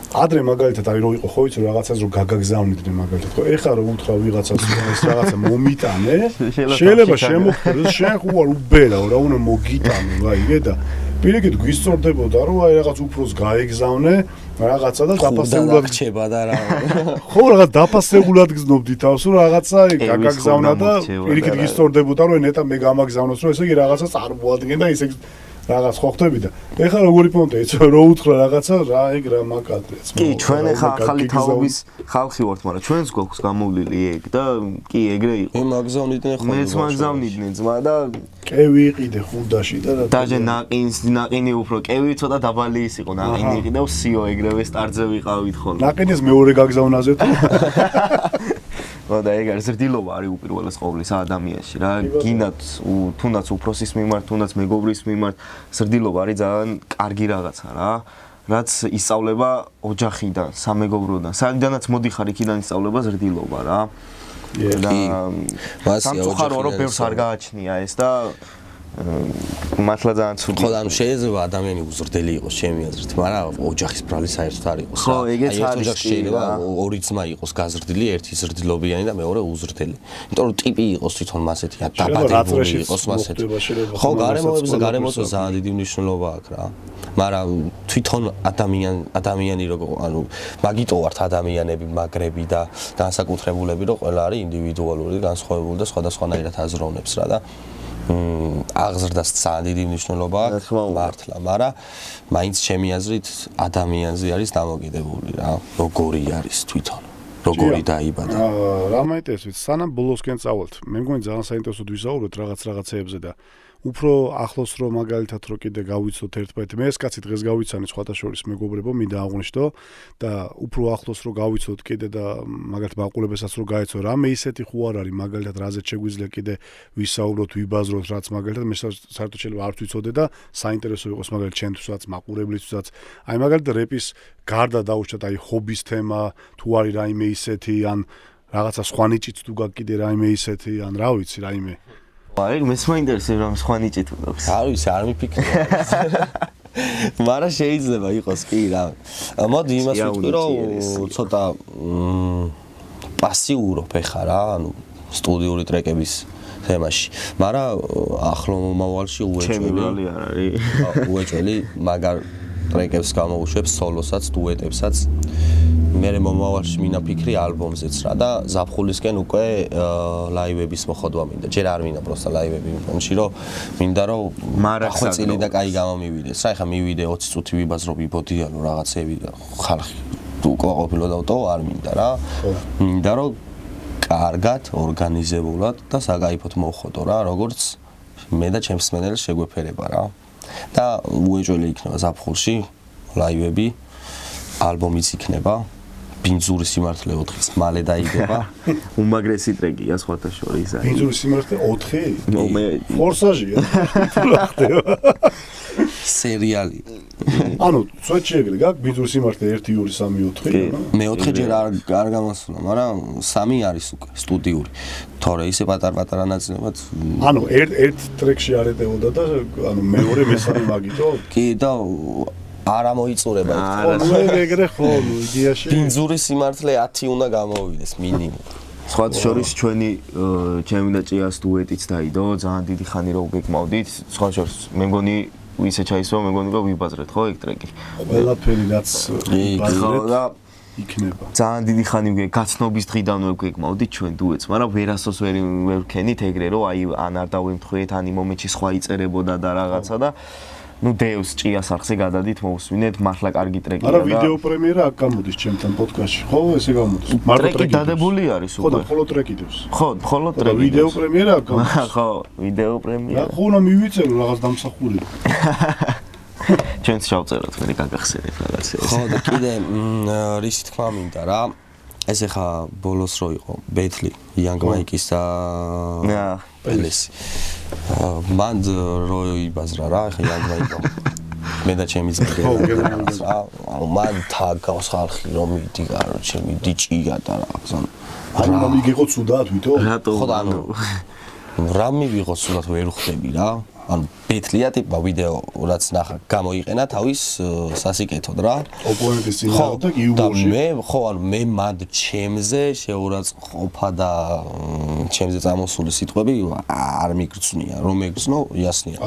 ადრე მაგალითად აი რო იყო ხო იცი რაღაცას რო გაგაგზავნიდნენ მაგალითად ხო ეხა რო უთხრა ვიღაცას ეს რაღაცა მომიტანე შეიძლება შემოხდეს შენ ხო არ უბერავ რა უნდა მოგიტანო გაიგე და პირიქით გვისწორდებოდა რომ აი რაღაც უფროს გაეგზავნე რაღაცა და დაფასებულად რჩება და რა ხო რაღაც დაფასებულად გზნობდი თავს რომ რაღაცა გაგაგზავნა და პირიქით გისწორდებოდა რომ ნეტა მე გამაგზავნოს რომ ესე იგი რაღაცა წარმოადგენ და ისე რაღაც ხო ხდები და ეხლა როგორი პონტი იცი რო უთხრა რაღაცა რა ეგ რა მაკადრეც კი ჩვენ ეხლა ახალი თაობის ხალხი ვართ მაგრამ ჩვენს გვაქვს გამოვლილი ეგ და კი ეგრე იყო მე მაგზავნიდნენ ხოლმე მეც მაგზავნიდნენ ძმა და კევი იყიდე ხუნდაში და დაჟე ნაყინი უფრო კევი ცოტა დაბალი ის იყო ნაყინი იყიდე სიო ეგრევე სტარტზე ვიყავით ხოლმე ნაყინის მეორე გაგზავნაზე თუ და ეგ არის ზრდილობა არის უპირველეს ყოვლისა ადამიანში რა გინდათ თუნდაც უფროსის მიმართ თუნდაც მეგობრის მიმართ ზრდილობა არის ძალიან კარგი რაღაცა რა რაც ისწავლება ოჯახიდან სამეგობროდან საიდანაც მოდიხარ იქიდან ისწავლება ზრდილობა რა და სამწუხარო რომ ბევრს არ გააჩნია ეს და მართლა ძალიან ცუდი. ხო, ანუ შეიძლება ადამიანი უზრდელი იყოს ჩემი აზრით, მაგრამ ოჯახის ბრალი საერთოდ არ იყოს. ხო, ეგეც არის. შეიძლება ორი ძმა იყოს გაზრდილი, ერთი ზრდილობიანი და მეორე უზრდელი. იმიტომ რომ ტიპი იყოს თვითონ მასეთი, დაბადებული იყოს მასეთი. ხო, გარემოზე ძალიან დიდი მნიშვნელობა აქვს რა. მაგრამ თვითონ ადამიანი როგორ ანუ მაგიტო ვართ ადამიანები, მაგრები და განსაკუთრებულები, რომ ყველა არის ინდივიდუალური, განსხვავებული და სხვადასხვანაირად აზროვნებს რა და აღზრდას ძალიან დიდი მნიშვნელობა აქვს მართლა, მაგრამ მაინც ჩემი აზრით ადამიანზე არის დამოკიდებული რა, როგორი არის თვითონ, როგორი დაიბადა. რა მაინტერესებს, სანამ ბოლოსკენ წავალთ, მე მგონი ძალიან საინტერესოდ ვისაუბროთ რაღაცეებზე და უფრო ახლოს რომ მაგალითად რო კიდე გავიცოთ ერთმანეთი. მე ეს კაცი დღეს გავიცანი სხვათა შორის მეგობრებო, მინდა აღვნიშნო და უფრო ახლოს რო გავიცოთ კიდე და მაგალითად მაყურებელსაც რო გაეცო, რამე ისეთი ხო არ არის მაგალითად რაზეც შეგვიძლია კიდე ვისაუბროთ, ვიბაზროთ, რაც მაგალითად მე საერთოდ შეიძლება არ ვიცოდე და საინტერესო იყოს მაგალითად ჩემთვისაც, მაყურებლისთვისაც. აი მაგალითად რეპის გარდა დაუშვათ აი ჰობის თემა, თუ არის რაიმე ისეთი ან რაღაცა სხვა ნიჭიც თუ გაქვს კიდე რაიმე ისეთი ან რა ვიცი რაიმე აი მეც მაინტერესებს რომ სხვა ნიჭი თუ გაქვს. არ ვიცი, არ მიფიქრე. მაგრამ შეიძლება იყოს კი რა. მოდი იმას ვიტყვი რომ ცოტა პასიურობ ეხა რა, ანუ სტუდიური ტრეკების თემაში. მაგრამ ახლო მომავალში უეჭველი არ არის. უეჭველი მაგარ ტრეკებს გამოვუშვებ, სოლოსაც, დუეტებსაც. მე მომავალში მინაფიქრი ალბომზეც რა და ზაფხულისკენ უკვე ლაივების მოხდვა მინდა. ჯერ არ მინდა პროსტა ლაივები მომში რომ მინდა რომ ახვეწილი და კაი გამომივიდეს. რა ეხა მივიდე 20 წუთი ვიბაზრო ვიბოდიან რაღაცები და ხალხი უკმაყოფილო დავტო არ მინდა რა. მინდა რომ კარგად, ორგანიზებულად და საკაიფოდ მოვხოდო რა, როგორც მე და ჩემს მსმენელს შეგვეფერება რა. და უეჭველი იქნება ზაფხულში ლაივები, ალბომიც იქნება. ბინძური სიმართლე 4-ის მალე დაიდება. უმაგრესი ტრეკია სხვათა შორის. ბინძური სიმართლე 4? მე ფორსაჟია. რა ხდება? სერიალი. ანუ სვეტშეგრე გაქვს ბინძური სიმართლე 1 2 3 4? მე 4 ჯერ არ გამოსულა, მაგრამ 3 არის უკვე სტუდიური. თორე ისე პატარ-პატარა ნაწილებად. ანუ ერთ ტრეკში არეტეოდა და ანუ მეორე მესამე მაგითო? კი და არა მოიწურება. ხო, ეგრე ხო, იდეაში. ბინძური სიმართლე 10 უნდა გამოვიდეს მინიმუმ. სხვათა შორის ჩვენი ჩემი და ჭიას დუეტიც დაიდო, ძალიან დიდი ხანი რომ გეკმავდით. სხვათა შორის მე მგონი ვისე ჩაისვა, მე მგონი რომ ვიბაზრეთ ხო ეგ ტრეკი. ყველაფერი რაც და იქნება. ძალიან დიდი ხანი გაცნობის დღიდანვე გეკმავდით ჩვენ დუეტს, მაგრამ ვერასოს ვერ ვქენით ეგრე რომ აი ან არ დავემთხვიეთ, ან იმ მომენტში სხვა იწერებოდა და რაღაცა და ну დევს ჭიას არხზე გადადით მოვსვინეთ მართლა კარგი ტრეკია და არა ვიდეო პრემიერა აქ გამოდის ჩემთან პოდკასტში ხო ესე გამოდის მარტო ტრეკი დადებული არის უკვე ხო და მხოლოდ ტრეკი დევს ხო მხოლოდ ტრეკი ვიდეო პრემიერა აქ გამოდის ხო ვიდეო პრემიერა რა ხო უნდა მივიწერო რაღაც დამსახურება ჩვენც შევწეროთ მე გაგახსენებ რაღაცა ხო და კიდე რისი თქმა მინდა რა ეს ახლა ბოლოს რო იყო ბეთლი იანგ მაიკის და პელესი მან რო იბაზრა რა ახლა იანგ მაიკო მე და ჩემი ძმა რა მან თაგავს ხალხი რომ მიდგა რა ჩემი დიჭია და რაღაცა ანუ მიგიღო ცუდად ვითო რატო ხო და ანუ რა მივიღო ცუდად ვერ ხვდები რა ანუ ბეთლია ტიპა ვიდეო რაც ნახა გამოიყენა თავის სასიკეთოდ რა ოპონენტის წინააღმდეგ და იუმორში მე ხო ანუ მე მანდ ჩემზე შეურაცხყოფა და ჩემზე წამოსული სიტყვები არ მიგრძნია რომ მეგრძნო იასნია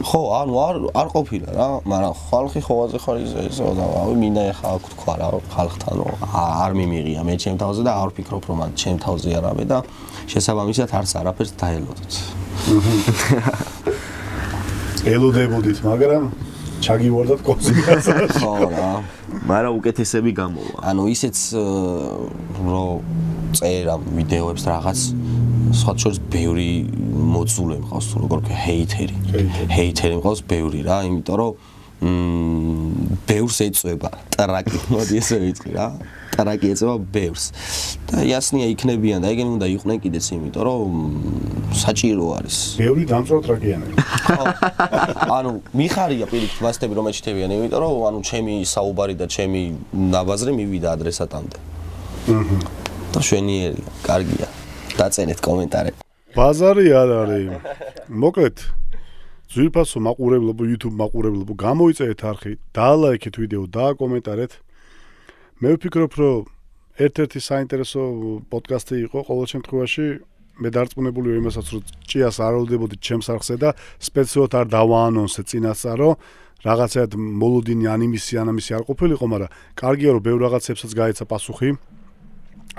ხო ანუ არ ყოფილა რა მაგრამ ხალხი ხოვაზე ხარ ის და ავი მინდა ეხა აქ თქვა რა ხალხთან რომ არ მიმიღია მე ჩემ თავზე და არ ვფიქრობ რომ მან ჩემ თავზე არავე და შესაბამისად არც არაფერს დაელოდოთ ელოდებოდით, მაგრამ ჩაგივარდათ კონსულტაციას. ხო რა. მაგრამ უკეთესები გამოვა. ანუ ისეც რომ წერა ვიდეოებს რაღაც სხვა შორის ბევრი მოწულე მყავს თუ როგორ ჰეითერი. ჰეითერი მყავს ბევრი რა, იმიტომ რომ ბევრს ეწובה ტრაკი, მოდი ესე ვიტყვი რა. ტრაკი ეწובה ბევრს. და იასნია იქნებიან და ეგენი უნდა იყვნენ კიდეც, იმიტომ რომ საჭირო არის. ბევრი დამწვარ ტრაკიანები. ხო. ანუ მიხარია პირიქით მასტები რომ ეჩთებიან, იმიტომ რომ ანუ ჩემი საუბარი და ჩემი ნაბაზრი მივიდა ადრესატამდე. და შვენიერია, კარგია. დაწენეთ კომენტარები. ბაზარი არ არის. მოკლედ ძვირფასო მაყურებლებო, YouTube მაყურებლებო, გამოიწერეთ არხი, დაალაიქეთ ვიდეო, დააკომენტარეთ. მე ვფიქრობ, რომ ერთ-ერთი საინტერესო პოდკასტი იყო ყოველ შემთხვევაში. მე დარწმუნებული ვარ იმასაც, რომ ჭიას არ ელოდებოდით ჩემს არხზე და სპეციალურად არ დავაანონსე წინასწარო. რაღაცად მოლოდინი ანიმისი არ ყოფილიყო, მაგრამ კარგია რომ ბევრ რაღაცებსაც გაეცა პასუხი.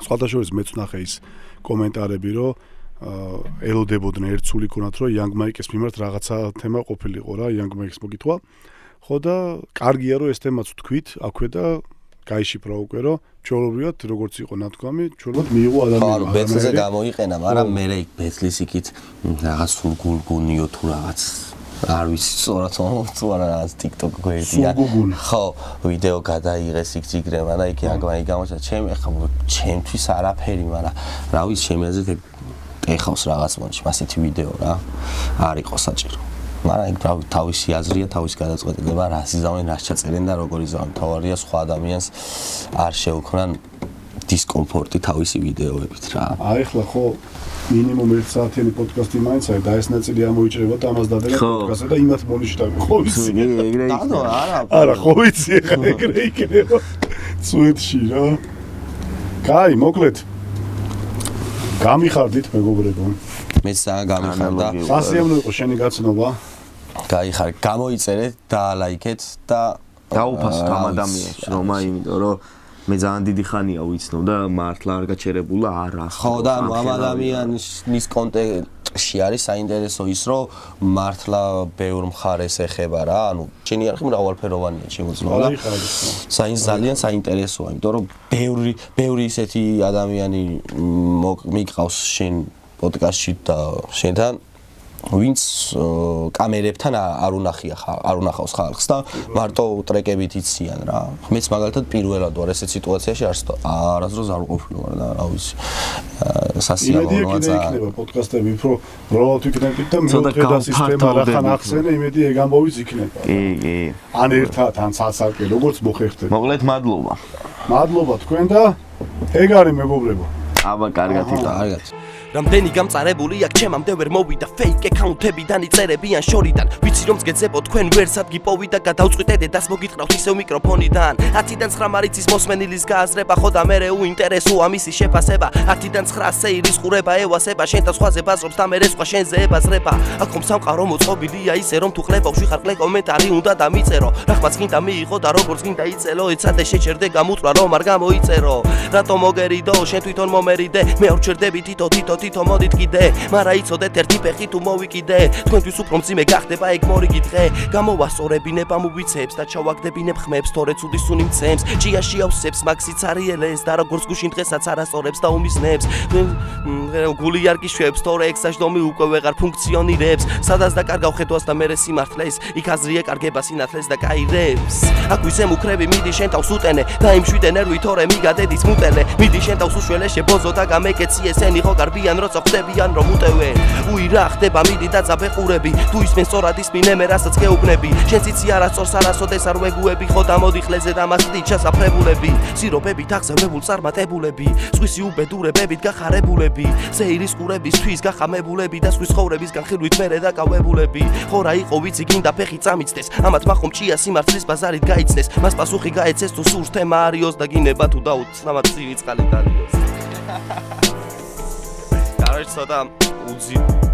სხვათა შორის მეც ვნახე ის კომენტარები, რომ ელოდებოდნენ ერთ სულ იქონათ, რომ იანგ მაიკის მიმართ რაღაცა თემა ყოფილიყო რა, იანგ მაიკის მოგითხვა. ხო და კარგია რომ ეს თემაც ვთქვით, აქვე და გაიშიფრა უკვე რომ ჩვეულებრივად როგორც იყო ნათქვამი, ჩვეულებრივად მიიღო ადამიანმა. ხო, ბეთლზე გამოიყენა, მაგრამ მე ბეთლის იქით რაღაც სულგუნიო თუ რაღაც არ ვიცი სწორად თუ არა რაღაც TikTok გვერდია. ხო, ვიდეო გადაიღეს იქ ციგრემა და იქ აგმაი გამოჩა ჩემი ხა ჩემთვის არაფერი, მაგრამ რა ვიცი ჩემი აზრით ეხავს რაღაც მომენტში ასეთი ვიდეო რა არ იყო საჭირო. მაგრამ იქ თავისი აზრია, თავისი გადაწყვეტილება, რას იზამენ, რას ჩაწერენ და როგორ იზამენ. თავარია სხვა ადამიანს არ შეუქმნან დისკომფორტი თავისი ვიდეოებით რა. აი ხლა ხო მინიმუმ 1 საათიანი პოდკასტი მაინც არის და ეს ნაწილი ამოიჭრება და ამას დადენა პოდკასტზე და იმათ მონიშდა ხო ვიცი ეგრე არა ხო ვიცი ხა ეგრე იქნება სუეთში რა კაი მოკლედ გამიხარდით მეგობრებო მეც გამიხარდა სასიამოვნო იყო შენი გაცნობა გაიხარ გამოიწერეთ და ლაიქეთ და დაუფასოთ ამ ადამიანს რომ იმიტომ რომ მე ძალიან დიდი ხანია ვიცნობ და მართლა არ გაჩერებულა არა. ხო და ამ ადამიანის კონტექსტში არის საინტერესო ის, რომ მართლა ბევრ მხარეს ეხება რა, ანუ შენი არხი მრავალფეროვანია შემოწმება და ძალიან საინტერესოა, იმიტომ რომ ბევრი ისეთი ადამიანი მიყავს შენ პოდკასტში და შენთან ვინც კამერებთან არ უნახავს ხალხს და მარტო ტრეკებით იციან რა. მეც მაგალითად პირველად ვარ ესეთ სიტუაციაში არასდროს არ ვყოფილი ვარ და რა ვიცი. სასიამოვნოა იმედია იქნება პოდკასტები უფრო მრავალ ვიქნებით და მეოთხე და სისტემა რახან ახსენე იმედი ეგ ამბოვიც იქნება. კი. ან ერთად ან სასარკე როგორც მოხერხდეთ. მოკლედ მადლობა. მადლობა თქვენ და ეგ არის მეგობრებო. აბა კარგად იყო. კარგად. რამდენი გამწარებული აქ ჩემამდე ვერ მოვიდა fake account-ებიდან იწერებიან შორიდან ვიცი რომ მგეძებო თქვენ ვერსად გიპოვით და გადავწყვიტე დედას მოგიტყრავთ ისევ მიკროფონიდან 10-დან 9 მარიცის მოსმენილის გააზრება ხო და მე უინტერესოა ამისი შეფასება 10-დან 9 სეირის ყურება ევასება შენ და სხვაზე ბაზრობს და მე სხვა შენზე ებაზრება აქ ხომ სამყარო მოწყობილია ისე რომ თუ ხლებავში ხარ ყლე კომენტარი უნდა დამიწერო რახმაც გინდა მიიღო და როგორც გინდა იწელო ეცადე შეჩერდე გამუწვა რომ არ გამოიწერო რატო მოგერიდო შენ თვითონ მომერიდე მე არ ჩერდები თითო მოდით კიდე მარა იცოდეთ ერთი ფეხი თუ მოვიკიდე თქვენთვის უფრო მძიმე გახდება ეგ მორიგი დღე გამოვასწორებინებ ამ უვიცებს და ჩავაგდებინებ ხმებს თორე ცუდი სუნი მცემს ჭიაში ავსებს მაქსიც არიელეს და როგორც გუშინ დღესაც არასწორებს და უმისნებს გული არ გიშვებს თორე ეგ საშდომი უკვე ვეღარ ფუნქციონირებს სადაც დაკარგავ ხედვას და მერე სიმართლეს იქ აზრია კარგება სინათლეს და კაირებს აქ ვისე მუქრები მიდი შენ თავს უტენე და იმშვიდე ნერვი თორე მიგადედის მუტელე მიდი შენ თავს უშველე შებოზო და გამეკეცი ესენი ხო გარბიან როცა ხდებიან რომ უტევენ უი რა ხდება მიდი და წაფეყურები თუ ისმენ სწორად ისმინე მე რასაც გეუბნები შენ ციცი არასწორს არასოდეს არ ვეგუები ხო და მოდი ხლეზე და მასტი ჩასაფრებულები სირობებით აღზევებულ წარმატებულები სხვისი უბედურებებით გახარებულები ზეირის ყურებისთვის გახამებულები და სხვის ხოვრების განხილვით მერე დაკავებულები ხო რა იყო ვიცი გინდა ფეხი წამიწდეს ამათ მახომ ჭია სიმართლის ბაზარით გაიცნეს მას პასუხი გაეცეს თუ სურს თემა არიოს და გინება თუ დაუცნამად ცივი წყალი დალიოს Sorry, so that